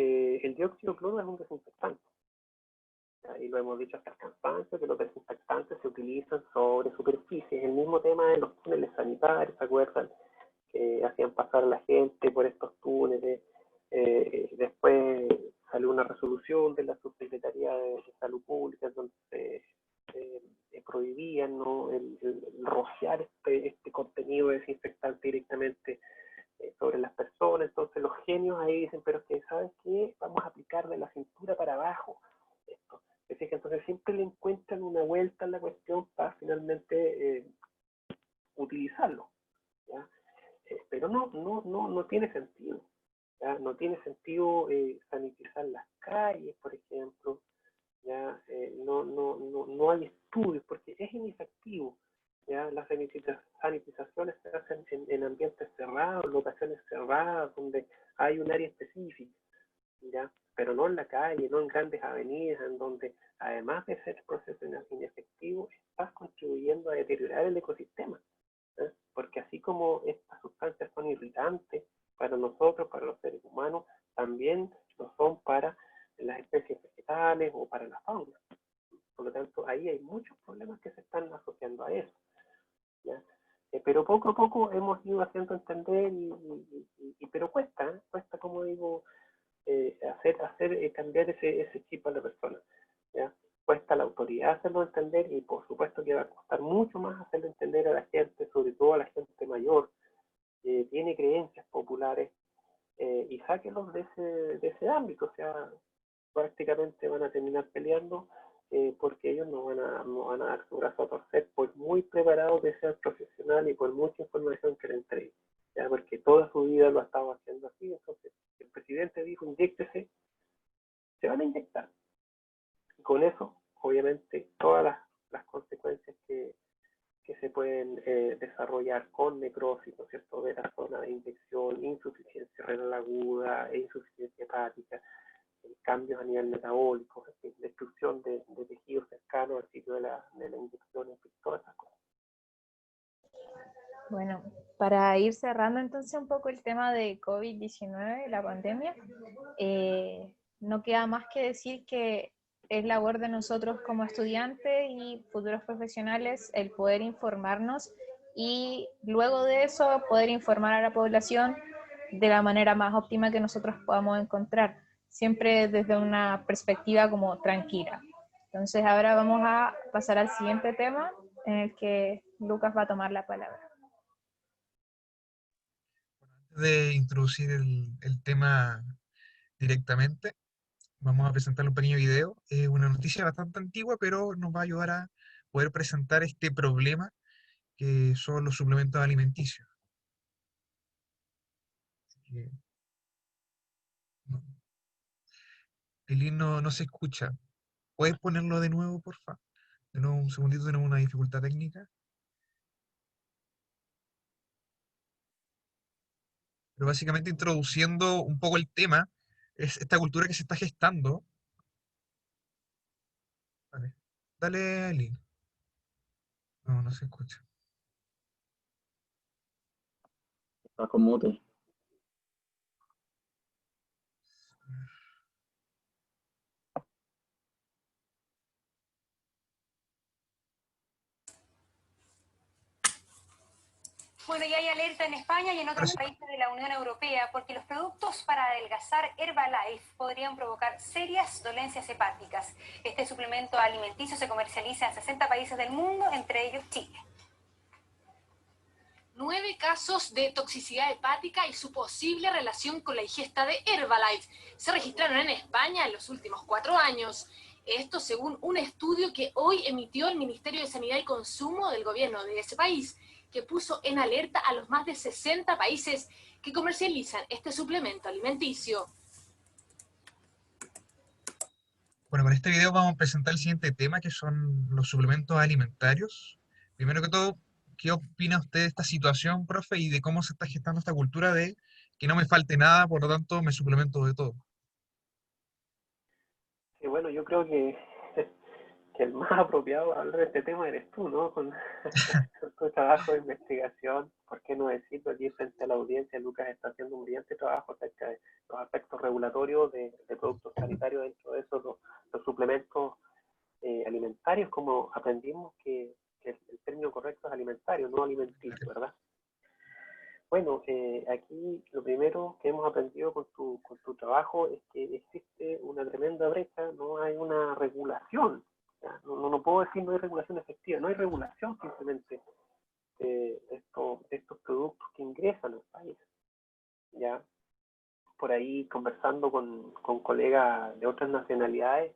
el dióxido de cloro es un desinfectante. Y lo hemos dicho hasta el cansancio, que los desinfectantes se utilizan sobre superficies. El mismo tema de los túneles sanitarios, ¿se acuerdan? Que hacían pasar a la gente por estos túneles. Después salió una resolución de la Subsecretaría de Salud Pública donde se prohibían, ¿no?, el rociar este contenido desinfectante directamente sobre las personas. Entonces los genios ahí dicen, pero que, ¿sabes qué? Vamos a aplicar de la cintura para abajo esto. Es decir, que entonces siempre le encuentran una vuelta a la cuestión para finalmente utilizarlo, ¿ya? Pero no tiene sentido, ¿ya? No tiene sentido sanitizar las calles, por ejemplo, ¿ya? No hay estudios porque es inefectivo, ¿ya? Las sanitizaciones se hacen en ambientes cerrados, locaciones cerradas, donde hay un área específica, ¿ya? Pero no en la calle, no en grandes avenidas, en donde además de ser proceso inefectivo, estás contribuyendo a deteriorar el ecosistema, ¿eh? Porque así como estas sustancias son irritantes para nosotros, para los seres humanos, también lo son para las especies vegetales o para la fauna. Por lo tanto, ahí hay muchos problemas que se están asociando a eso, ¿ya? Pero poco a poco hemos ido haciendo entender, pero cuesta, como digo, cambiar ese chip a la persona, ¿ya? Cuesta a la autoridad hacerlo entender y por supuesto que va a costar mucho más hacerlo entender a la gente, sobre todo a la gente mayor, que tiene creencias populares, y sáquenlos de ese ámbito. O sea, prácticamente van a terminar peleando porque ellos no van a dar su brazo a torcer por muy preparado que sea el profesional y por mucha información que le entregue, ¿ya? Porque toda su vida lo ha estado haciendo así. Entonces, el presidente dijo, inyéctese, se van a inyectar. Y con eso, obviamente, todas las consecuencias que se pueden desarrollar con necrosis, ¿no es cierto?, de la zona de inyección, insuficiencia renal aguda, insuficiencia hepática, cambios a nivel metabólico, destrucción de tejidos cercanos al sitio de la inyección, todas esas cosas. Bueno, para ir cerrando entonces un poco el tema de COVID-19, la pandemia, no queda más que decir que es labor de nosotros como estudiantes y futuros profesionales el poder informarnos y luego de eso poder informar a la población de la manera más óptima que nosotros podamos encontrar, siempre desde una perspectiva como tranquila. Entonces ahora vamos a pasar al siguiente tema en el que Lucas va a tomar la palabra. Antes de introducir el tema directamente, vamos a presentar un pequeño video. Es una noticia bastante antigua, pero nos va a ayudar a poder presentar este problema que son los suplementos alimenticios. No, el himno no se escucha. ¿Puedes ponerlo de nuevo, porfa? De nuevo, un segundito, tenemos una dificultad técnica. Pero básicamente introduciendo un poco el tema, es esta cultura que se está gestando. Vale. Dale, Lin. No se escucha. Está con mute. Bueno, y hay alerta en España y en otros países de la Unión Europea porque los productos para adelgazar Herbalife podrían provocar serias dolencias hepáticas. Este suplemento alimenticio se comercializa en 60 países del mundo, entre ellos Chile. 9 casos de toxicidad hepática y su posible relación con la ingesta de Herbalife se registraron en España en los últimos 4 años. Esto según un estudio que hoy emitió el Ministerio de Sanidad y Consumo del gobierno de ese país, que puso en alerta a los más de 60 países que comercializan este suplemento alimenticio. Bueno, con este video vamos a presentar el siguiente tema, que son los suplementos alimentarios. Primero que todo, ¿qué opina usted de esta situación, profe, y de cómo se está gestando esta cultura de que no me falte nada, por lo tanto me suplemento de todo? Sí, bueno, yo creo que que el más apropiado para hablar de este tema eres tú, ¿no? Con tu trabajo de investigación, ¿por qué no decirlo aquí frente a la audiencia? Lucas está haciendo un brillante trabajo acerca de los aspectos regulatorios de productos sanitarios, dentro de esos los suplementos alimentarios, como aprendimos que el término correcto es alimentario, no alimenticio, ¿verdad? Bueno, aquí lo primero que hemos aprendido con tu trabajo es que existe una tremenda brecha, no hay una regulación. No puedo decir no hay regulación efectiva, no hay regulación simplemente de estos productos que ingresan al país. ¿Ya? Por ahí conversando con colegas de otras nacionalidades,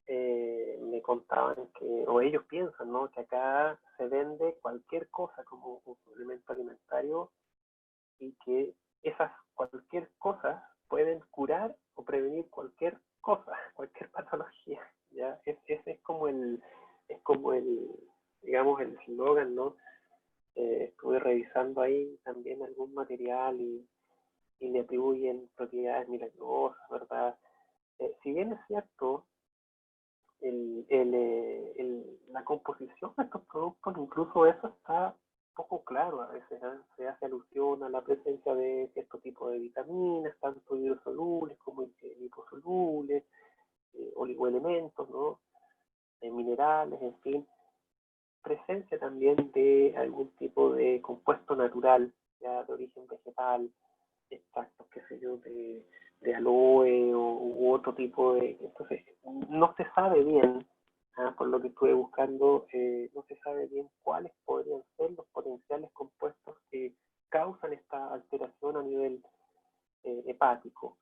me contaban que, o ellos piensan, ¿no?, que acá se vende cualquier cosa como un suplemento alimentario y que esas cualquier cosa pueden curar o prevenir cualquier cosa, cualquier patología. ¿Ya? Ese es como el, digamos, el eslogan, ¿no? Estuve revisando ahí también algún material y le atribuyen propiedades milagrosas, ¿verdad? Si bien es cierto, la composición de estos productos, incluso eso está poco claro a veces, ¿eh? Se hace alusión a la presencia de cierto tipo de vitaminas, tanto hidrosolubles como liposolubles, oligoelementos, ¿no? Minerales, en fin, presencia también de algún tipo de compuesto natural, ya de origen vegetal, extractos, qué sé yo, de aloe u otro tipo de... Entonces, no se sabe bien, por lo que estuve buscando, no se sabe bien cuáles podrían ser los potenciales compuestos que causan esta alteración a nivel hepático.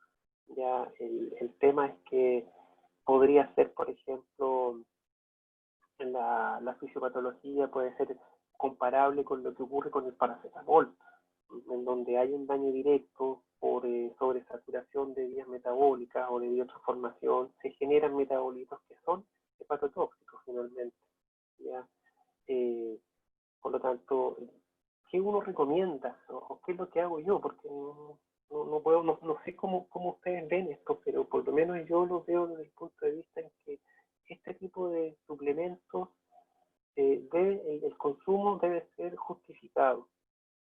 Ya el tema es que podría ser, por ejemplo, la fisiopatología puede ser comparable con lo que ocurre con el paracetamol, en donde hay un daño directo por sobresaturación de vías metabólicas o de biotransformación, se generan metabolitos que son hepatotóxicos finalmente. ¿Ya? Por lo tanto, ¿qué uno recomienda? ¿O qué es lo que hago yo? Porque no sé cómo ustedes ven esto, pero por lo menos yo lo veo desde el punto de vista en que este tipo de suplementos, el consumo debe ser justificado.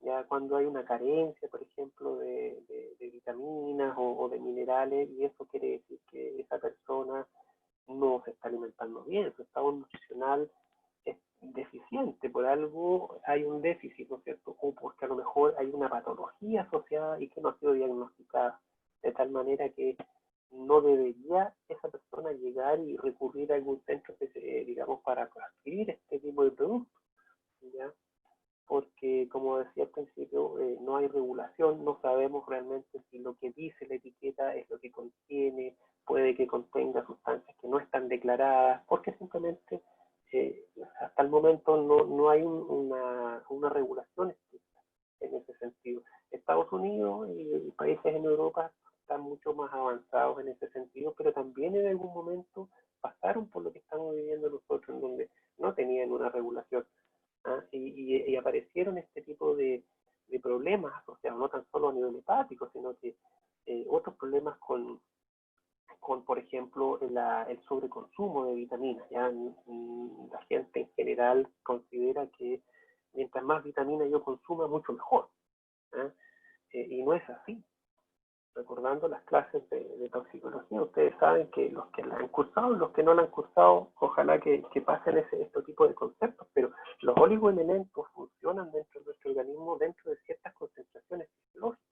Ya cuando hay una carencia, por ejemplo, de vitaminas o de minerales, y eso quiere decir que esa persona no se está alimentando bien, su estado nutricional es deficiente, por algo hay un déficit, ¿no es cierto? O porque a lo mejor hay una patología asociada y que no ha sido diagnosticada, de tal manera que no debería esa persona llegar y recurrir a algún centro que digamos, para adquirir este tipo de productos, ¿ya? Porque, como decía al principio, no hay regulación, no sabemos realmente si lo que dice la etiqueta es lo que contiene, puede que contenga sustancias que no están declaradas, porque simplemente hasta el momento no hay una regulación estricta en ese sentido. Estados Unidos y países en Europa están mucho más avanzados en ese sentido, pero también en algún momento pasaron por lo que estamos viviendo nosotros, en donde no tenían una regulación. Y aparecieron este tipo de problemas asociados no tan solo a nivel hepático, sino que otros problemas con por ejemplo, el sobreconsumo de vitaminas. ¿Ya? La gente en general considera que mientras más vitaminas yo consuma, mucho mejor. Y no es así. Recordando las clases de toxicología, ustedes saben que los que la han cursado, los que no la han cursado, ojalá que pasen este tipo de conceptos, pero los oligoelementos funcionan dentro de nuestro organismo dentro de ciertas concentraciones fisiológicas.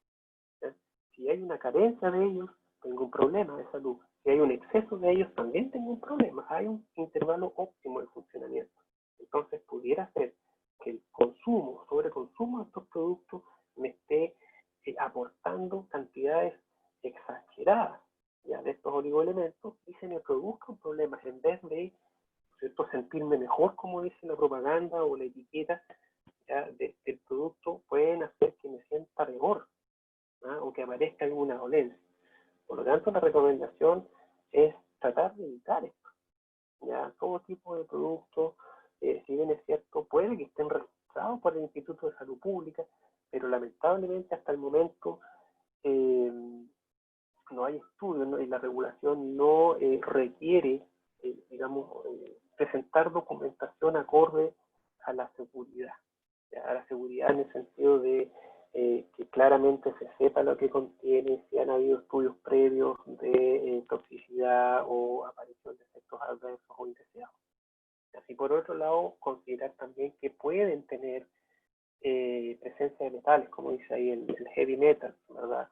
¿Ya? Si hay una carencia de ellos, tengo un problema de salud. Si hay un exceso de ellos, también tengo un problema. Hay un intervalo óptimo de funcionamiento. Entonces, pudiera ser que el consumo, sobreconsumo de estos productos me esté aportando cantidades exageradas, ¿ya?, de estos oligoelementos, y se me produzca un problema en vez de, ¿cierto?, sentirme mejor, como dice la propaganda o la etiqueta, ¿ya?, del producto, pueden hacer que me sienta peor, ¿no?, o que aparezca alguna dolencia. Por lo tanto, la recomendación es tratar de evitar esto. ¿Ya? Todo tipo de productos, si bien es cierto, puede que estén registrados por el Instituto de Salud Pública, pero lamentablemente hasta el momento no hay estudios, ¿no? Y la regulación no requiere, digamos, presentar documentación acorde a la seguridad. A la seguridad en el sentido de que claramente se sepa lo que contiene, si han habido estudios previos de toxicidad o aparición de efectos adversos o indeseados. Así por otro lado, considerar también que pueden tener presencia de metales, como dice ahí el heavy metal, ¿verdad?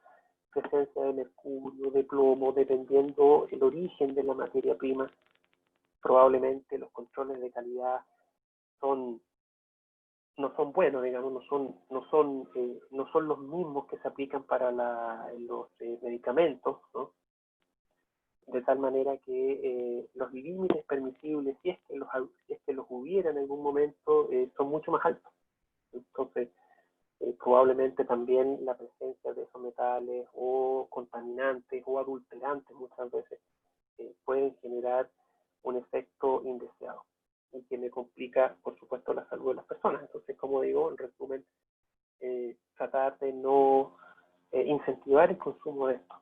Presencia de mercurio, de plomo, dependiendo el origen de la materia prima. Probablemente los controles de calidad no son buenos, digamos, no son los mismos que se aplican para los medicamentos, ¿no? De tal manera que los límites permisibles, si es que los hubiera en algún momento, son mucho más altos. Entonces, probablemente también la presencia de esos metales o contaminantes o adulterantes muchas veces pueden generar un efecto indeseado y que me complica, por supuesto, la salud de las personas. Entonces, como digo, en resumen, tratar de no incentivar el consumo de esto.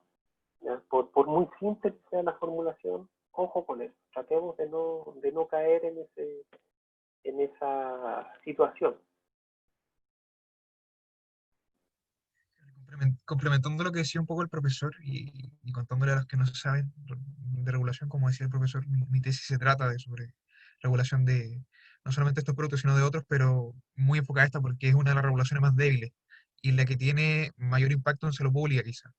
Por muy simple que sea la formulación, ojo con eso. Tratemos de no caer en esa situación. Complementando lo que decía un poco el profesor y contándole a los que no saben de regulación, como decía el profesor, mi tesis se trata sobre regulación de no solamente estos productos, sino de otros, pero muy enfocada a esta porque es una de las regulaciones más débiles y la que tiene mayor impacto en salud pública, quizá.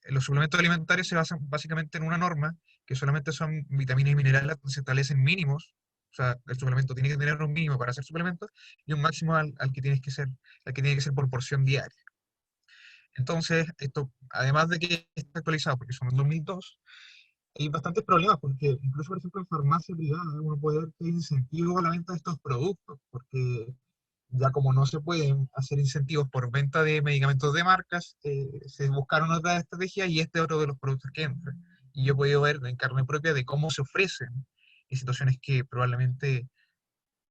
Los suplementos alimentarios se basan básicamente en una norma que solamente son vitaminas y minerales que se establecen mínimos. O sea, el suplemento tiene que tener un mínimo para ser suplemento y un máximo al que tiene que ser por porción diaria. Entonces, esto, además de que está actualizado, porque son del 2002, hay bastantes problemas, porque incluso, por ejemplo, en farmacia privada uno puede ver que hay incentivos a la venta de estos productos, porque ya como no se pueden hacer incentivos por venta de medicamentos de marcas, se buscaron otras estrategias y este es otro de los productos que entra. Y yo he podido ver en carne propia de cómo se ofrecen en situaciones que probablemente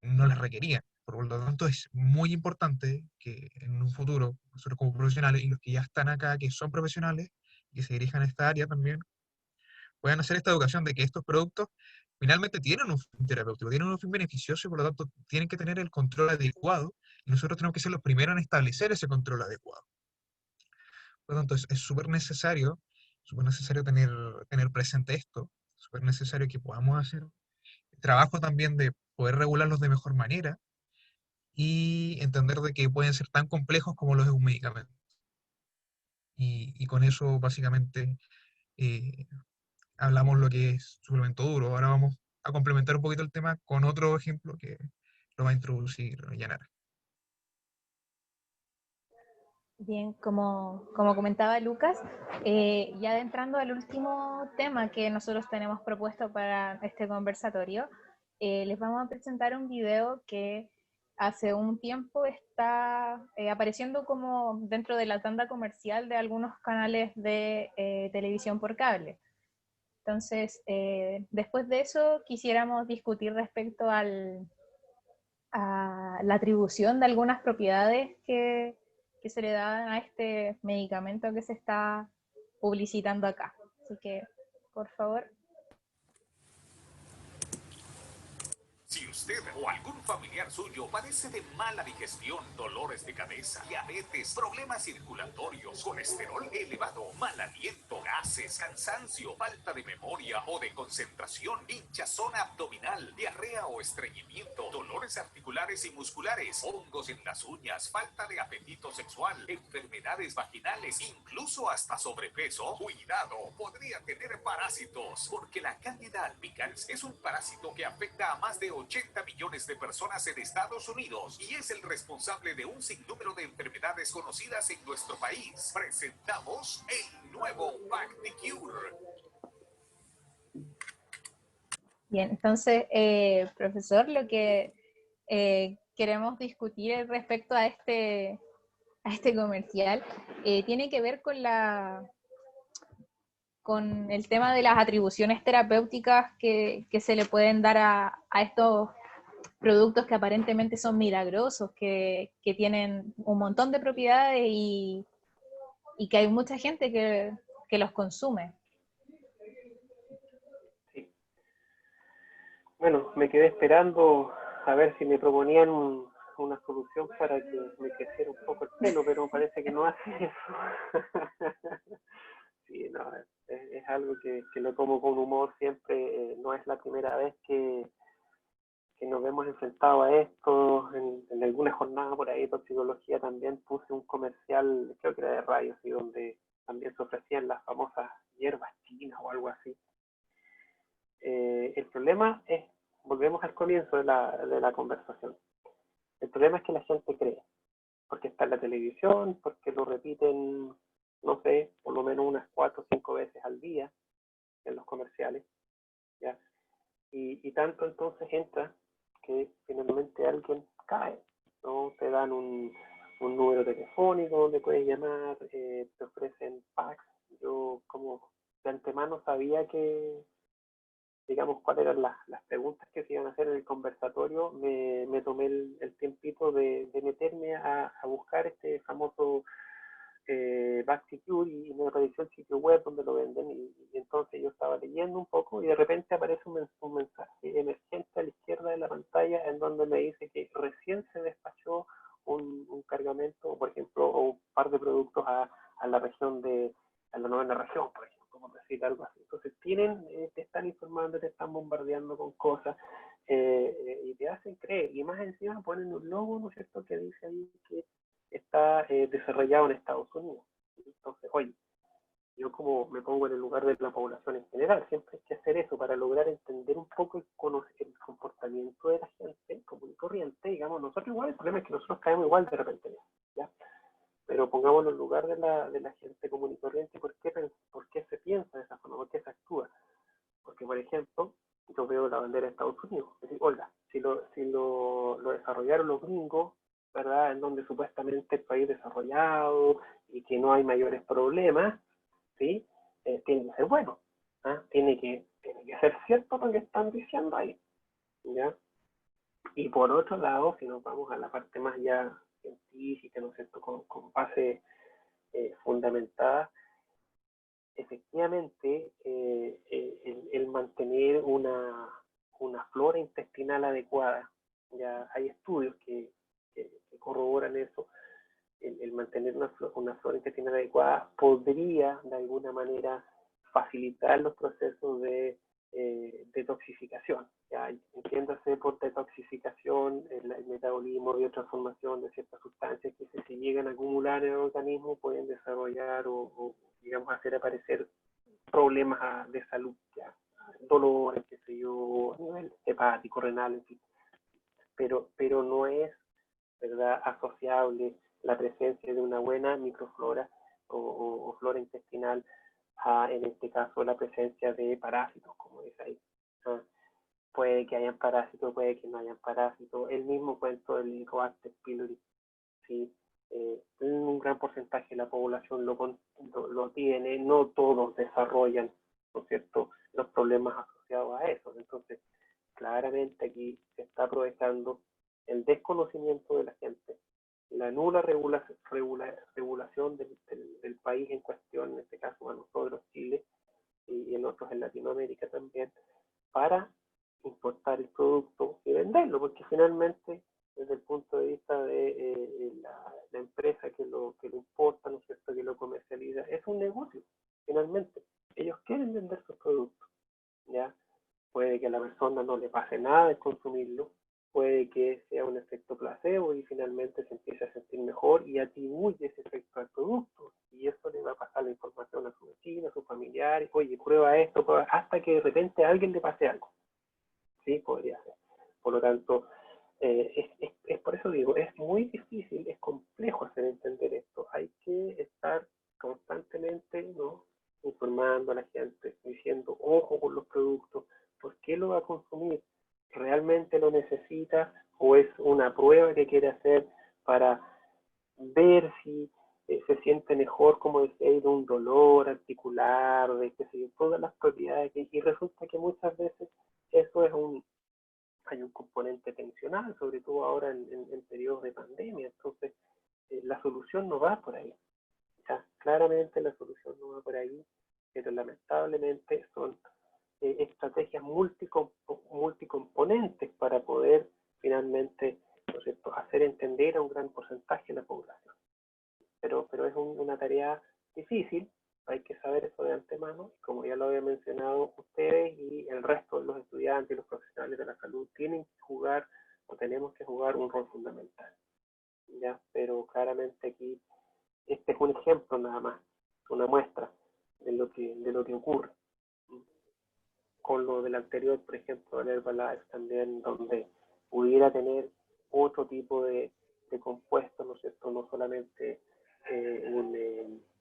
no las requerían. Por lo tanto, es muy importante que en un futuro, nosotros como profesionales y los que ya están acá, que son profesionales y que se dirijan a esta área también, puedan hacer esta educación de que estos productos finalmente tienen un fin terapéutico, tienen un fin beneficioso y por lo tanto tienen que tener el control adecuado y nosotros tenemos que ser los primeros en establecer ese control adecuado. Por lo tanto, es súper necesario tener presente esto, súper necesario que podamos hacer trabajo también de poder regularlos de mejor manera y entender de que pueden ser tan complejos como los de un medicamento. Y con eso básicamente eh, hablamos lo que es suplemento duro. Ahora vamos a complementar un poquito el tema con otro ejemplo que lo va a introducir Yanara. Bien, como comentaba Lucas, ya adentrando al último tema que nosotros tenemos propuesto para este conversatorio, les vamos a presentar un video que hace un tiempo está apareciendo como dentro de la tanda comercial de algunos canales de televisión por cable. Entonces, después de eso, quisiéramos discutir respecto a la atribución de algunas propiedades que se le dan a este medicamento que se está publicitando acá. Así que, por favor. Si usted o algún familiar suyo padece de mala digestión, dolores de cabeza, diabetes, problemas circulatorios, colesterol elevado, mal aliento, gases, cansancio, falta de memoria o de concentración, hinchazón abdominal, diarrea o estreñimiento, dolores articulares y musculares, hongos en las uñas, falta de apetito sexual, enfermedades vaginales, incluso hasta sobrepeso, cuidado, podría tener parásitos, porque la Candida albicans es un parásito que afecta a más de 80 millones de personas en Estados Unidos y es el responsable de un sinnúmero de enfermedades conocidas en nuestro país. Presentamos el nuevo Bacticure. Bien, entonces, profesor, lo que queremos discutir respecto a este comercial tiene que ver con el tema de las atribuciones terapéuticas que se le pueden dar a estos productos que aparentemente son milagrosos, que tienen un montón de propiedades y que hay mucha gente que los consume. Sí. Bueno, me quedé esperando a ver si me proponían una solución para que me creciera un poco el pelo, pero parece que no hace eso. Sí, no, es algo que lo tomo con humor siempre. No es la primera vez que nos vemos enfrentados a esto. En alguna jornada por ahí de toxicología también puse un comercial, creo que era de radio, ¿sí? Donde también se ofrecían las famosas hierbas chinas o algo así. El problema es, volvemos al comienzo de la conversación, el problema es que la gente cree, porque está en la televisión, porque lo repiten, no sé, por lo menos unas 4 o 5 veces al día en los comerciales, ¿ya? Y tanto entonces entra que finalmente alguien cae, ¿no? Te dan un número telefónico donde puedes llamar, te ofrecen packs. Yo como de antemano sabía que, digamos, cuáles eran las preguntas que se iban a hacer en el conversatorio, me tomé el tiempito de meterme a buscar este famoso BackSecure y me apareció el sitio web donde lo venden y entonces yo estaba leyendo un poco y de repente aparece un mensaje emergente a la izquierda de la pantalla en donde me dice que recién se despachó un cargamento, por ejemplo, o un par de productos a la región a la novena región, por ejemplo, como decir algo así. Entonces te están informando, te están bombardeando con cosas y te hacen creer. Y más encima ponen un logo, ¿no es cierto?, que dice ahí que está desarrollado en Estados Unidos. Entonces, oye, yo como me pongo en el lugar de la población en general, siempre hay que hacer eso para lograr entender un poco el comportamiento de la gente común y corriente. Digamos, nosotros igual, el problema es que nosotros caemos igual de repente, ¿ya? Pero pongámonos en el lugar de la gente común y corriente. ¿Por qué se piensa de esa forma? ¿Por qué se actúa? Porque, por ejemplo, yo veo la bandera de Estados Unidos. Es decir, oiga, si lo desarrollaron los gringos, ¿verdad? En donde supuestamente el país desarrollado y que no hay mayores problemas, ¿sí? Tiene que ser bueno. ¿Ah? Tiene que ser cierto lo que están diciendo ahí, ¿ya? Y por otro lado, si nos vamos a la parte más ya científica, ¿no es cierto?, con base fundamentada, efectivamente el mantener una flora intestinal adecuada, ya hay estudios que corroboran eso, el mantener una flora intestinal adecuada podría de alguna manera facilitar los procesos de detoxificación. ¿Ya? Entiéndase por detoxificación el metabolismo, biotransformación de ciertas sustancias que si se llegan a acumular en el organismo pueden desarrollar o digamos, hacer aparecer problemas de salud, ¿ya? Dolores, qué sé yo, a nivel hepático, renal, en fin. Pero no es, ¿verdad?, asociable la presencia de una buena microflora o flora intestinal a, en este caso, la presencia de parásitos, como dice ahí. Puede que hayan parásitos, puede que no hayan parásitos. El mismo cuento del Helicobacter pylori, ¿sí? Un gran porcentaje de la población lo tiene, no todos desarrollan, ¿no es cierto?, los problemas asociados a eso. Entonces, claramente aquí se está aprovechando el desconocimiento de la gente, la nula regulación del país en cuestión, en este caso a nosotros, Chile, y en otros en Latinoamérica también, para importar el producto y venderlo, porque finalmente, desde el punto de vista de la empresa que lo importa, ¿no es cierto?, que lo comercializa, es un negocio, finalmente. Ellos quieren vender sus productos, ¿ya? Puede que a la persona no le pase nada de consumirlo, puede que sea un efecto placebo y finalmente se empiece a sentir mejor y atribuye ese efecto al producto. Y eso le va a pasar la información a su vecino, a sus familiares, oye, prueba esto, hasta que de repente a alguien le pase algo. Sí, podría ser. Por lo tanto, es por eso digo, es muy difícil, es complejo hacer entender esto. Hay que estar constantemente, ¿no?, informando a la gente, diciendo, ojo con los productos, ¿por qué lo va a consumir? ¿Realmente lo necesita o es una prueba que quiere hacer para ver si se siente mejor, como decía, de un dolor articular, de qué sé yo, todas las propiedades? Y resulta que muchas veces eso hay un componente tensional, sobre todo ahora en periodos de pandemia. Entonces, la solución no va por ahí. Ya, claramente la solución no va por ahí, pero lamentablemente son estrategias multicomponentes para poder finalmente, ¿no es cierto?, hacer entender a un gran porcentaje de la población. Pero es una tarea difícil, hay que saber eso de antemano, como ya lo había mencionado ustedes y el resto de los estudiantes y los profesionales de la salud tienen que jugar o tenemos que jugar un rol fundamental, ¿ya? Pero claramente aquí este es un ejemplo nada más, una muestra de lo que ocurre. Con lo del anterior, por ejemplo, el Herbalife también, donde pudiera tener otro tipo de compuestos, ¿no es cierto?, no solamente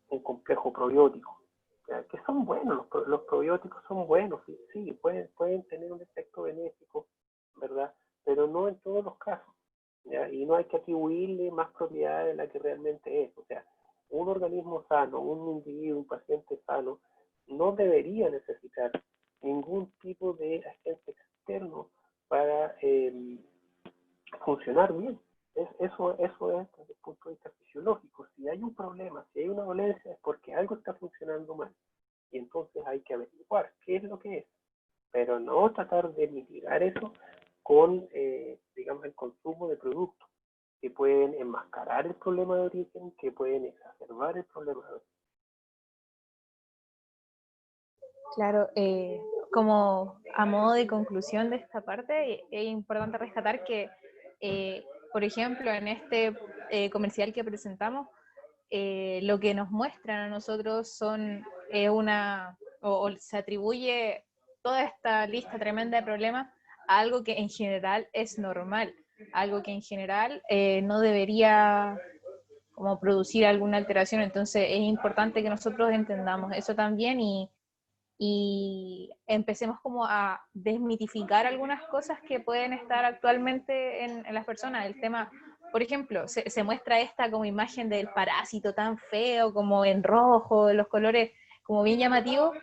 un complejo probiótico, ¿ya? Que son buenos, los probióticos son buenos, sí, pueden tener un efecto benéfico, ¿verdad? Pero no en todos los casos, ¿ya? Y no hay que atribuirle más propiedades de la que realmente es. O sea, un organismo sano, un individuo, un paciente sano, no debería necesitar ningún tipo de agente externo para funcionar bien. Eso es desde el punto de vista fisiológico. Si hay un problema, si hay una dolencia, es porque algo está funcionando mal. Y entonces hay que averiguar qué es lo que es. Pero no tratar de mitigar eso con, digamos, el consumo de productos que pueden enmascarar el problema de origen, que pueden exacerbar el problema de origen. Claro, como a modo de conclusión de esta parte, es importante rescatar que, por ejemplo, en este comercial que presentamos, lo que nos muestran a nosotros son o se atribuye toda esta lista tremenda de problemas a algo que en general es normal, algo que en general no debería como producir alguna alteración. Entonces es importante que nosotros entendamos eso también y empecemos como a desmitificar algunas cosas que pueden estar actualmente en las personas. El tema, por ejemplo, se muestra esta como imagen del parásito tan feo, como en rojo, los colores como bien llamativos,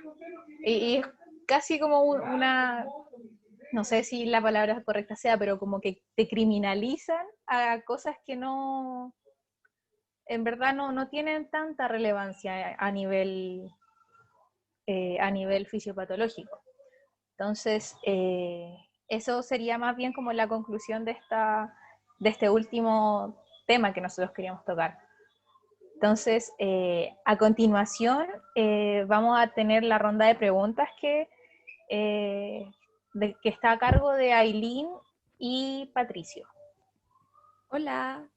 y es casi como una, no sé si la palabra correcta sea, pero como que te criminalizan a cosas que no, en verdad no tienen tanta relevancia a nivel fisiopatológico. Entonces, eso sería más bien como la conclusión de este último tema que nosotros queríamos tocar. Entonces, a continuación, vamos a tener la ronda de preguntas que está a cargo de Aileen y Patricio. Hola,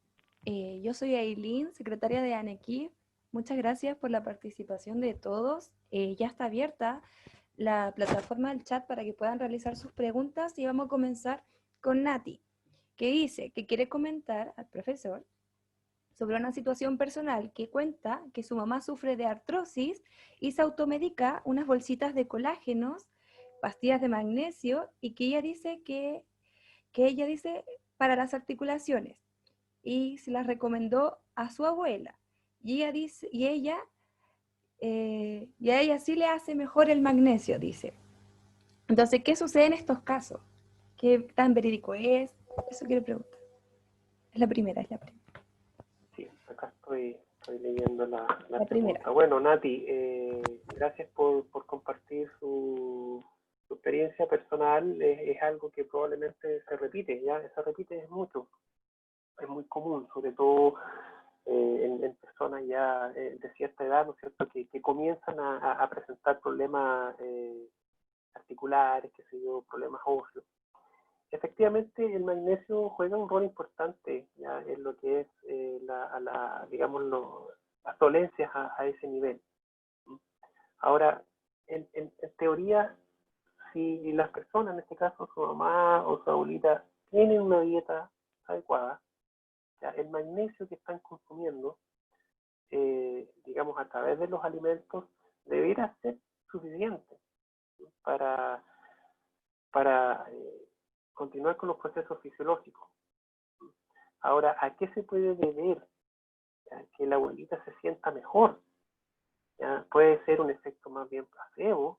yo soy Aileen, secretaria de ANEQUIF. Muchas gracias por la participación de todos. Ya está abierta la plataforma del chat para que puedan realizar sus preguntas y vamos a comenzar con Nati, que dice que quiere comentar al profesor sobre una situación personal, que cuenta que su mamá sufre de artrosis y se automedica unas bolsitas de colágenos, pastillas de magnesio, y que ella dice para las articulaciones, y se las recomendó a su abuela, y ella dice, y a ella sí le hace mejor el magnesio, dice. Entonces, ¿qué sucede en estos casos? ¿Qué tan verídico es? Eso quiero preguntar. Es la primera. Sí, acá estoy leyendo la primera. pregunta. Bueno, Nati, gracias por compartir su experiencia personal. Es algo que probablemente se repite, es mucho. Es muy común, sobre todo en personas ya de cierta edad, ¿no es cierto?, que comienzan a presentar problemas articulares, qué sé yo, problemas óseos. Efectivamente, el magnesio juega un rol importante ya en lo que es digamos, las dolencias a ese nivel. Ahora, en teoría, si las personas, en este caso su mamá o su abuelita, tienen una dieta adecuada, ya, el magnesio que están consumiendo, digamos, a través de los alimentos, debería ser suficiente para continuar con los procesos fisiológicos. Ahora, ¿a qué se puede deber que la abuelita se sienta mejor? ¿Ya? Puede ser un efecto más bien placebo.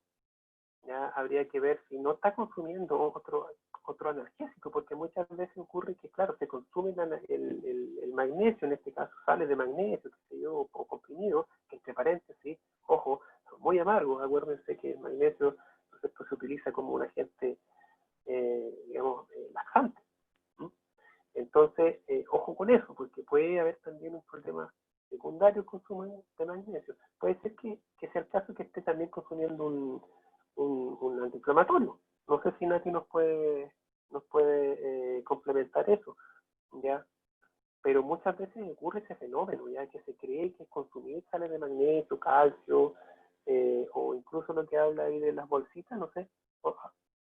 ¿Ya? Habría que ver si no está consumiendo otro analgésico, porque muchas veces ocurre que, claro, se consume el magnesio, en este caso sales de magnesio, qué sé yo, o comprimido, que entre paréntesis, ojo, son muy amargos. Acuérdense que el magnesio, ¿no es cierto?, se utiliza como un agente secundario el consumo de magnesio. Puede ser que sea el caso que esté también consumiendo un antiinflamatorio. No sé si Nati nos puede complementar eso, ¿ya? Pero muchas veces ocurre ese fenómeno, ya que se cree que consumir sales de magnesio, calcio, o incluso lo que habla ahí de las bolsitas, no sé,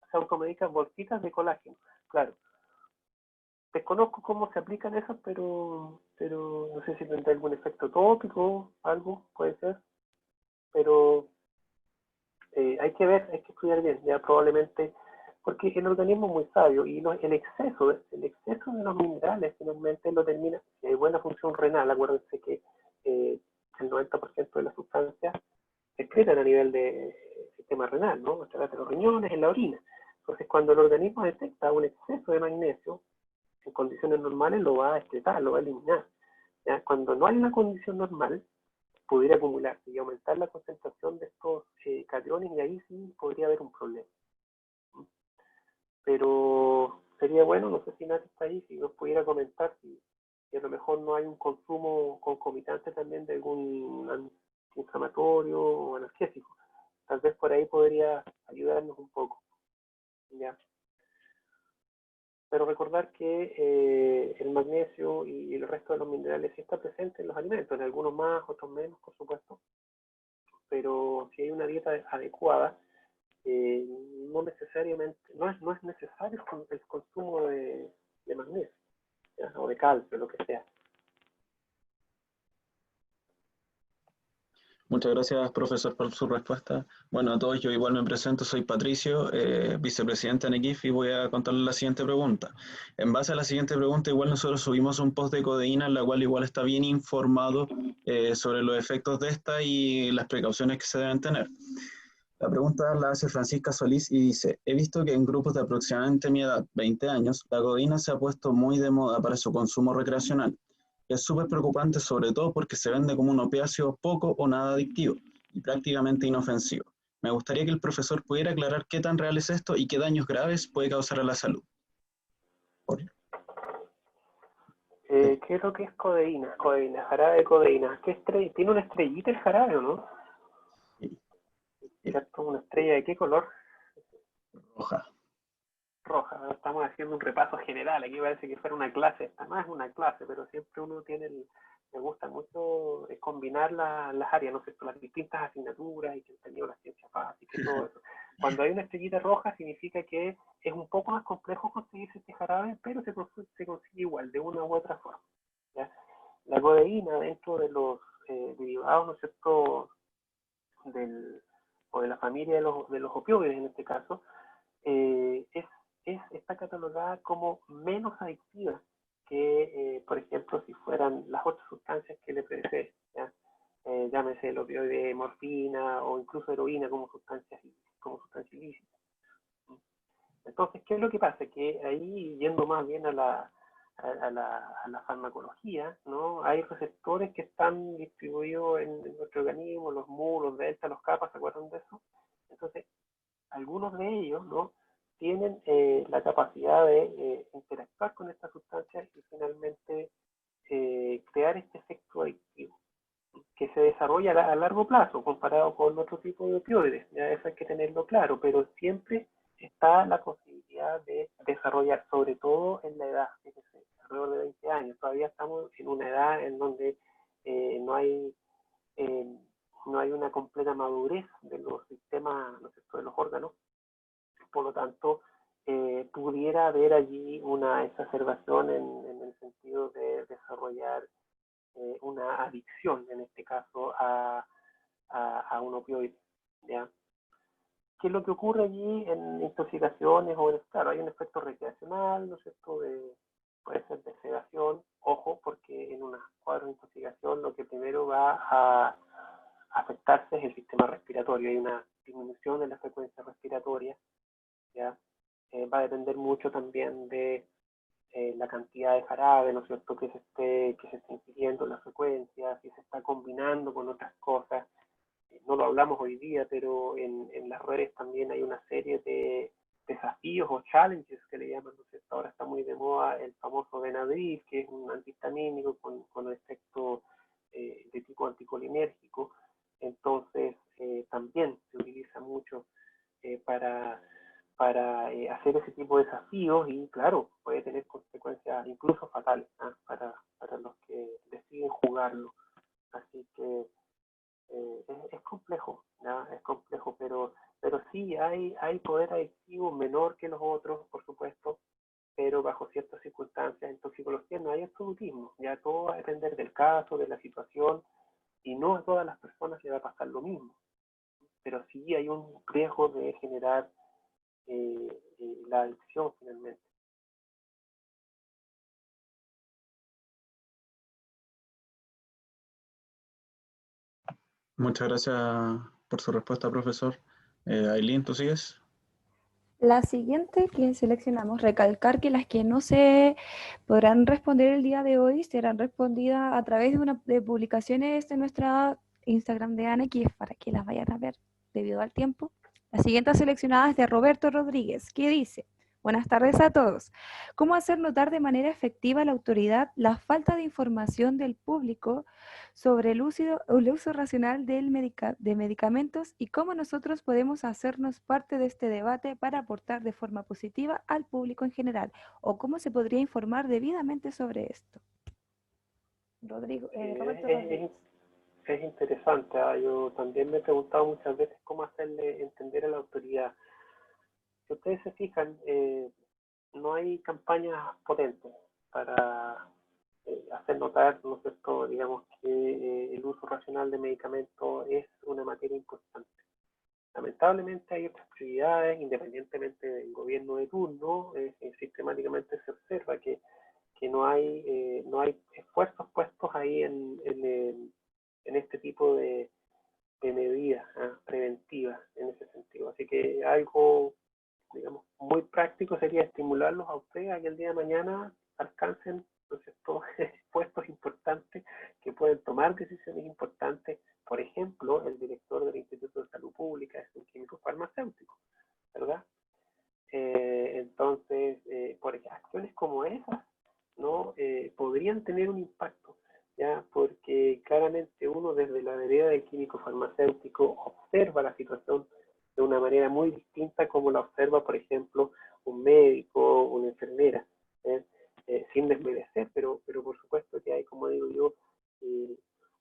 se automedican bolsitas de colágeno. Claro, desconozco cómo se aplican esas, pero no sé si tendrá algún efecto tópico, algo, puede ser, pero hay que ver, hay que estudiar bien, ya probablemente, porque el organismo es muy sabio y el exceso de los minerales finalmente lo termina, si hay buena función renal, acuérdense que el 90% de las sustancias se excretan a nivel del sistema renal, ¿no? A través de los riñones, en la orina. Entonces, cuando el organismo detecta un exceso de magnesio, en condiciones normales lo va a excretar, lo va a eliminar. ¿Ya? Cuando no hay una condición normal, pudiera acumularse y aumentar la concentración de estos cationes y ahí sí podría haber un problema. Pero sería bueno, no sé si Nati está ahí, si nos pudiera comentar si a lo mejor no hay un consumo concomitante también de algún antiinflamatorio o analgésico. Tal vez por ahí podría ayudarnos un poco. ¿Ya? Pero recordar que el magnesio y el resto de los minerales sí está presente en los alimentos, en algunos más, otros menos, por supuesto. Pero si hay una dieta adecuada, no necesariamente, no es necesario el consumo de magnesio, ¿ya? O de calcio, lo que sea. Muchas gracias, profesor, por su respuesta. Bueno, a todos, yo igual me presento, soy Patricio, vicepresidente de ANEQIF, y voy a contarles la siguiente pregunta. En base a la siguiente pregunta, igual nosotros subimos un post de codeína, en la cual igual está bien informado sobre los efectos de esta y las precauciones que se deben tener. La pregunta la hace Francisca Solís y dice: he visto que en grupos de aproximadamente mi edad, 20 años, la codeína se ha puesto muy de moda para su consumo recreacional. Es súper preocupante, sobre todo porque se vende como un opiáceo poco o nada adictivo y prácticamente inofensivo. Me gustaría que el profesor pudiera aclarar qué tan real es esto y qué daños graves puede causar a la salud. ¿Qué es lo que es codeína? Codeína, jarabe de codeína. ¿Tiene una estrellita el jarabe o no? Sí. ¿Cierto? ¿Una estrella de qué color? Roja. Roja. Estamos haciendo un repaso general. Aquí parece que fuera una clase. Esta no es una clase, pero siempre uno tiene me gusta mucho combinar las áreas, ¿no es cierto? Las distintas asignaturas y que han tenido la ciencia básica y todo eso. Cuando hay una estrellita roja significa que es un poco más complejo conseguirse este jarabe, pero se consigue igual, de una u otra forma. ¿Ya? La codeína dentro de los derivados, ¿no es cierto?, o de la familia de los opioides en este caso, está catalogada como menos adictiva que, por ejemplo, si fueran las otras sustancias que le preceden, ¿ya? Llámese el opioide, morfina o incluso heroína como sustancia ilícita. Entonces, ¿qué es lo que pasa? Que ahí, yendo más bien a la farmacología, ¿no? Hay receptores que están distribuidos en nuestro organismo, los mu, los delta, los kappa, ¿se acuerdan de eso? Entonces, algunos de ellos, ¿no?, tienen la capacidad de interactuar con estas sustancias y finalmente crear este efecto adictivo que se desarrolla a largo plazo comparado con otro tipo de opioides. Ya eso hay que tenerlo claro, pero siempre está la posibilidad de desarrollar, sobre todo en la edad, fíjense, alrededor de 20 años. Todavía estamos en una edad en donde no hay una completa madurez de los sistemas, ¿no es cierto?, de los órganos. Por lo tanto, pudiera haber allí una exacerbación en el sentido de desarrollar una adicción, en este caso, a un opioide, ¿ya? ¿Qué es lo que ocurre allí en intoxicaciones? Claro, hay un efecto recreacional, ¿no es cierto?, puede ser de sedación, ojo, porque en un cuadro de intoxicación lo que primero va a afectarse es el sistema respiratorio. Hay una disminución de la frecuencia respiratoria, ¿ya? Va a depender mucho también de la cantidad de jarabe, ¿no es cierto?, que se esté ingiriendo, la frecuencia, si se está combinando con otras cosas. No lo hablamos hoy día, pero en las redes también hay una serie de desafíos o challenges que le llaman, ¿no es cierto? Ahora está muy de moda el famoso Benadryl, que es un antihistamínico con efecto anticolinérgico, entonces también se utiliza mucho para hacer ese tipo de desafíos y claro, puede tener consecuencias incluso fatales para los que deciden jugarlo. Así que es complejo, ¿ya? Es complejo, pero sí hay poder adictivo menor que los otros, por supuesto, pero bajo ciertas circunstancias. En toxicología no hay absolutismo, ya todo va a depender del caso, de la situación, y no a todas las personas le va a pasar lo mismo, pero sí hay un riesgo de generar la adicción finalmente. Muchas gracias por su respuesta, profesor. Ailín, ¿tú sigues? La siguiente que seleccionamos, recalcar que las que no se podrán responder el día de hoy serán respondidas a través de publicaciones de nuestra Instagram de ANEX para que las vayan a ver debido al tiempo. La siguiente seleccionada es de Roberto Rodríguez, que dice: buenas tardes a todos. ¿Cómo hacer notar de manera efectiva a la autoridad la falta de información del público sobre el uso racional de medicamentos y cómo nosotros podemos hacernos parte de este debate para aportar de forma positiva al público en general? ¿O cómo se podría informar debidamente sobre esto? Roberto Rodríguez. Es interesante, yo también me he preguntado muchas veces cómo hacerle entender a la autoridad. Si ustedes se fijan, no hay campañas potentes para hacer notar, ¿no es cierto?, digamos que el uso racional de medicamentos es una materia importante. Lamentablemente hay otras prioridades, independientemente del gobierno de turno, sistemáticamente se observa que no hay esfuerzos puestos ahí en este tipo de medidas preventivas en ese sentido. Así que algo, digamos, muy práctico sería estimularlos a ustedes a que el día de mañana alcancen, ¿no es cierto?, puestos importantes que pueden tomar decisiones importantes. Por ejemplo, el director del Instituto de Salud Pública es un químico farmacéutico, ¿verdad? Entonces, por acciones como esas, ¿no? Podrían tener un impacto, ¿ya? Porque claramente uno desde la vereda del químico farmacéutico observa la situación de una manera muy distinta como la observa, por ejemplo, un médico, una enfermera, sin desmerecer, pero por supuesto que hay, como digo yo,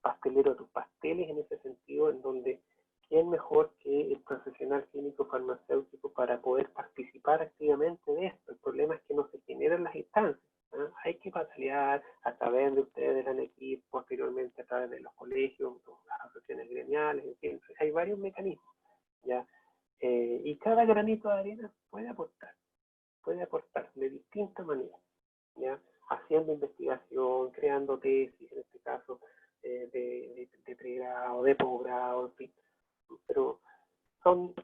pastelero de tus pasteles en ese sentido, en donde ¿quién mejor que el profesional clínico farmacéutico para poder participar activamente de esto? El problema es que no se generan las instancias. Hay que patalear a través de ustedes de la ANEQ, posteriormente a través de los colegios, las asociaciones gremiales, en fin, hay varios mecanismos, ¿ya? Y cada granito de arena puede aportar de distintas maneras, ¿ya? Haciendo investigación, creando tesis, en este caso, de pregrado, de posgrado, en fin. Pero son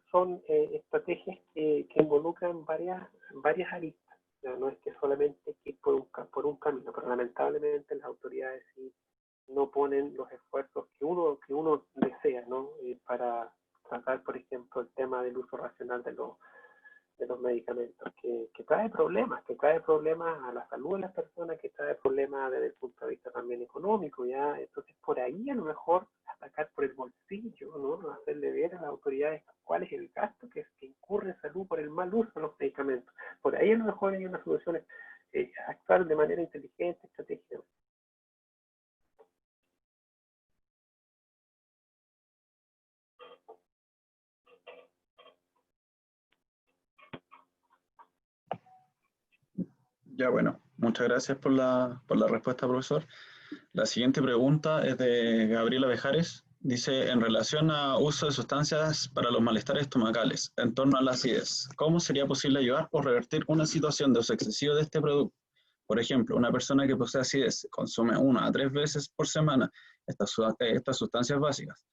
estrategias que involucran varias aristas. Ya no es que solamente ir por un camino, pero lamentablemente las autoridades sí no ponen los esfuerzos que uno desea, ¿no? Para tratar, por ejemplo, el tema del uso racional de los medicamentos, que trae problemas a la salud de las personas, que trae problemas desde el punto de vista también económico, ¿ya? Entonces, por ahí a lo mejor atacar por el bolsillo, ¿no? Hacerle ver a las autoridades cuál es el gasto que incurre en salud por el mal uso de los medicamentos. Por ahí a lo mejor hay unas soluciones, actuar de manera inteligente, estratégica. Ya, bueno, muchas gracias por la respuesta, profesor. La siguiente pregunta es de Gabriela Bejares. Dice, en relación a uso de sustancias para los malestares estomacales, en torno a la acidez, ¿cómo sería posible ayudar o revertir una situación de uso excesivo de este producto? Por ejemplo, una persona que posee acidez consume 1 a 3 veces por semana estas sustancias básicas,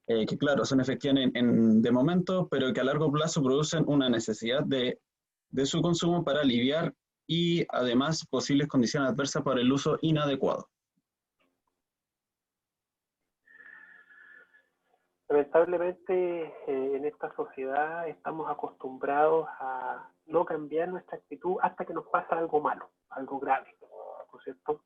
que claro, son efectivas de momento, pero que a largo plazo producen una necesidad de su consumo para aliviar y además posibles condiciones adversas para el uso inadecuado. Lamentablemente en esta sociedad estamos acostumbrados a no cambiar nuestra actitud hasta que nos pasa algo malo, algo grave, ¿no es cierto?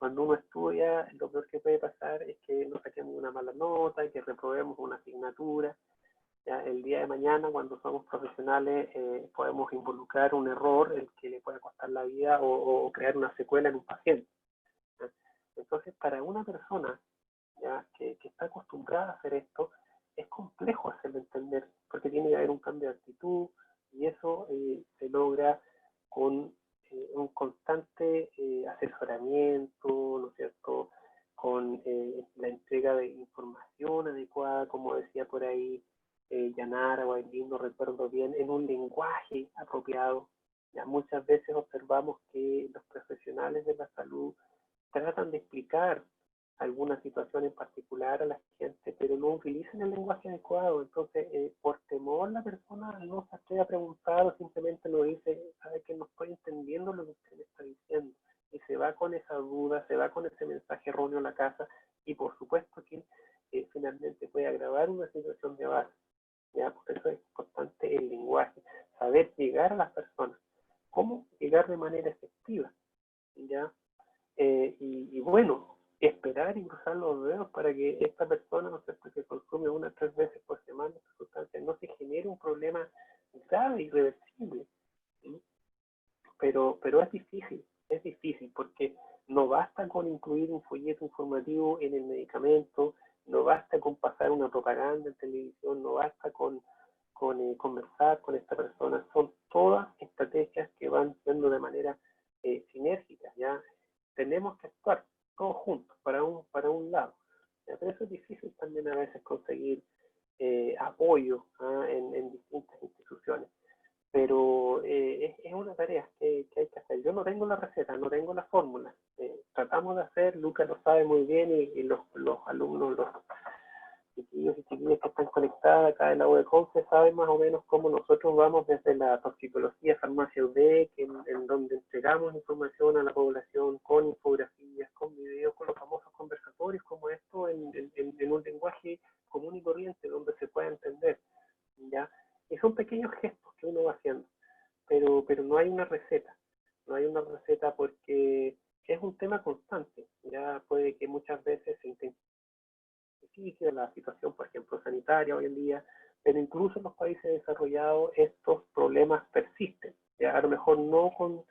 cuando uno estudia, lo peor que puede pasar es que nos saquemos una mala nota, que reprobemos una asignatura. Ya, el día de mañana, cuando somos profesionales, podemos involucrar un error el que le pueda costar la vida o crear una secuela en un paciente. ¿Ya? Entonces, para una persona ¿ya? Que está acostumbrada a hacer esto, es complejo hacerlo entender, porque tiene que haber un cambio de actitud, y eso se logra con un constante asesoramiento, ¿no es cierto?, con la entrega de información adecuada, como decía por ahí Yanara o Ailín, no recuerdo bien, en un lenguaje apropiado. Ya muchas veces observamos que los profesionales de la salud tratan de explicar alguna situación en particular a la gente, pero no utilizan el lenguaje adecuado. Entonces, por temor, la persona no se atreve a preguntar o simplemente no dice, sabe que no estoy entendiendo lo que usted me está diciendo. Y se va con esa duda, se va con ese mensaje erróneo a la casa, y por supuesto que finalmente puede agravar una situación de base. ¿Ya? Por eso es importante el lenguaje, saber llegar a las personas. ¿Cómo llegar de manera efectiva? ¿Ya? Y bueno, esperar y cruzar los dedos para que esta persona, ¿no es cierto?, que consume 1 o 3 veces por semana esta sustancia, no se genere un problema grave, irreversible. ¿Sí? Pero es difícil porque no basta con incluir un folleto informativo en el medicamento, no basta con pasar una propaganda en televisión, no basta con conversar con esta persona. Son todas estrategias que van siendo de manera sinérgica, ¿ya? Tenemos que actuar todos juntos para un lado. ¿Ya? Pero eso es difícil también a veces conseguir apoyo en distintas instituciones. Pero es una tarea que hay que hacer. Yo no tengo la receta, no tengo la fórmula. Tratamos de hacer, Lucas lo sabe muy bien, y los alumnos, los chiquillos y chiquillas que están conectadas acá en la UECONCE saben más o menos cómo nosotros vamos desde la toxicología, farmacia UDEC, en donde entregamos información a la población con infografías, con videos, con los famosos conversatorios como esto, en un lenguaje común y corriente donde se pueda entender. ¿Ya? Y son pequeños gestos que uno va haciendo, pero no hay una receta. No hay una receta porque es un tema constante. Ya puede que muchas veces se intensifique la situación, por ejemplo, sanitaria hoy en día, pero incluso en los países desarrollados estos problemas persisten. Ya a lo mejor no con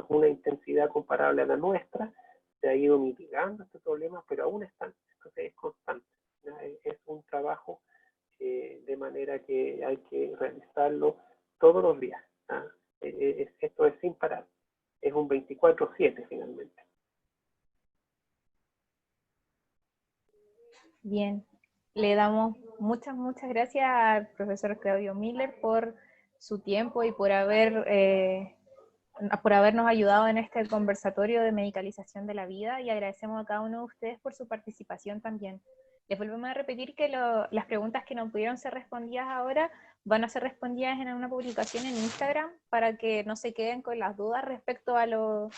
una intensidad comparable a la nuestra, se ha ido mitigando este problema, pero aún están. Entonces es constante. ¿Ya? Es un trabajo de manera que hay que realizarlo todos los días. ¿Ah? Esto es sin parar. Es un 24/7 finalmente. Bien, le damos muchas gracias al profesor Claudio Miller por su tiempo y por habernos ayudado en este conversatorio de medicalización de la vida, y agradecemos a cada uno de ustedes por su participación también. Les volvemos a repetir que las preguntas que no pudieron ser respondidas ahora van a ser respondidas en una publicación en Instagram para que no se queden con las dudas respecto a lo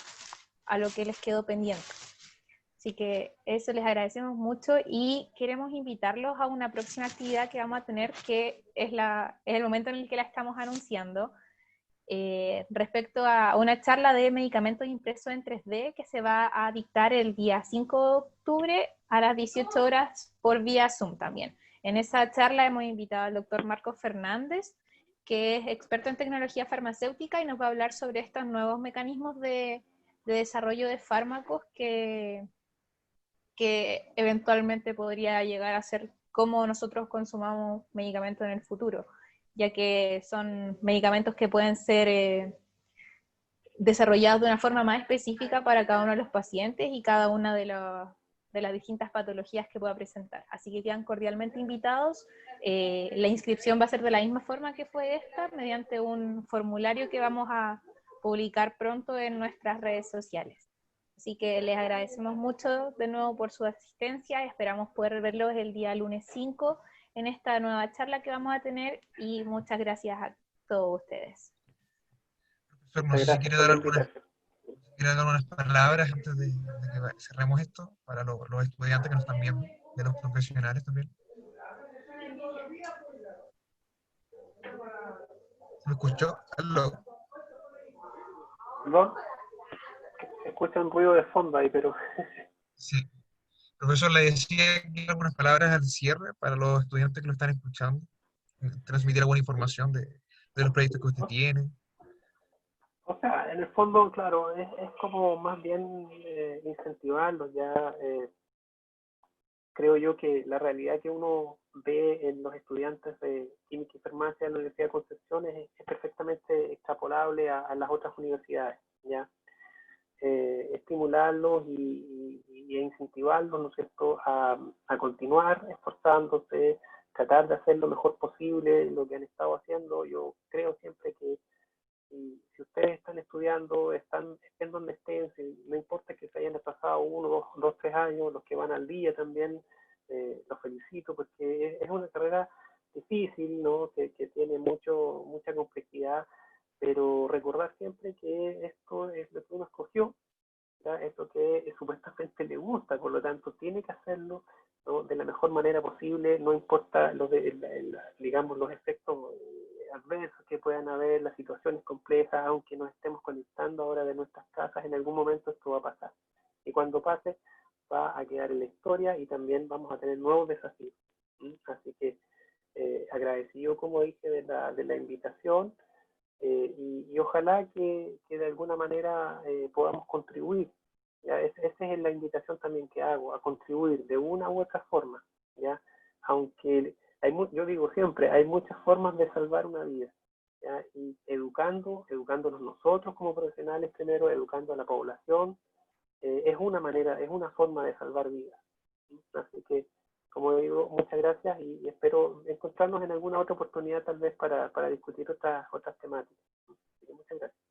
que les quedó pendiente. Así que eso, les agradecemos mucho y queremos invitarlos a una próxima actividad que vamos a tener, que es el momento en el que la estamos anunciando, respecto a una charla de medicamentos impresos en 3D que se va a dictar el día 5 de octubre a las 18 horas por vía Zoom también. En esa charla hemos invitado al doctor Marcos Fernández, que es experto en tecnología farmacéutica y nos va a hablar sobre estos nuevos mecanismos de desarrollo de fármacos que eventualmente podría llegar a ser cómo nosotros consumamos medicamentos en el futuro, ya que son medicamentos que pueden ser desarrollados de una forma más específica para cada uno de los pacientes y cada una de las distintas patologías que pueda presentar. Así que quedan cordialmente invitados. La inscripción va a ser de la misma forma que fue esta, mediante un formulario que vamos a publicar pronto en nuestras redes sociales. Así que les agradecemos mucho de nuevo por su asistencia y esperamos poder verlos el día lunes 5 en esta nueva charla que vamos a tener, y muchas gracias a todos ustedes. Profesor, no sé si quiere dar algunas palabras antes de que cerremos esto para los estudiantes que nos están viendo, de los profesionales también. ¿Se me escuchó? ¿Aló? ¿No? Se escucha un ruido de fondo ahí, pero Sí. Profesor, le decía que algunas palabras al cierre para los estudiantes que lo están escuchando, transmitir alguna información de los proyectos que usted tiene. o sea, en el fondo, claro, es como más bien incentivarlos ya. Creo yo que la realidad que uno ve en los estudiantes de Química y Farmacia de la Universidad de Concepción es perfectamente extrapolable a las otras universidades, ¿ya? Estimularlos y incentivarlos, ¿no es cierto?, a continuar esforzándose, tratar de hacer lo mejor posible lo que han estado haciendo. Yo creo siempre que si ustedes están estudiando, estén donde estén, no importa que se hayan pasado 1, 2, 3 años, los que van al día también, los felicito porque es una carrera difícil, ¿no? Que tiene mucha complejidad, pero recordar siempre que esto es lo que uno escogió, ¿ya? Es lo que supuestamente le gusta, por lo tanto tiene que hacerlo, ¿no?, de la mejor manera posible, no importa digamos, los efectos adversos que puedan haber, las situaciones complejas, aunque nos estemos conectando ahora de nuestras casas, en algún momento esto va a pasar. Y cuando pase, va a quedar en la historia y también vamos a tener nuevos desafíos. Así que agradecido, como dije, de la invitación. Y ojalá que de alguna manera podamos contribuir. ¿Ya? Esa es la invitación también que hago, a contribuir de una u otra forma, ¿ya? Aunque yo digo siempre, hay muchas formas de salvar una vida, ¿ya? Y educándonos nosotros como profesionales primero, educando a la población, es una manera, es una forma de salvar vidas. ¿Sí? Así que, como digo, muchas gracias y espero encontrarnos en alguna otra oportunidad tal vez para discutir otras temáticas. Muchas gracias.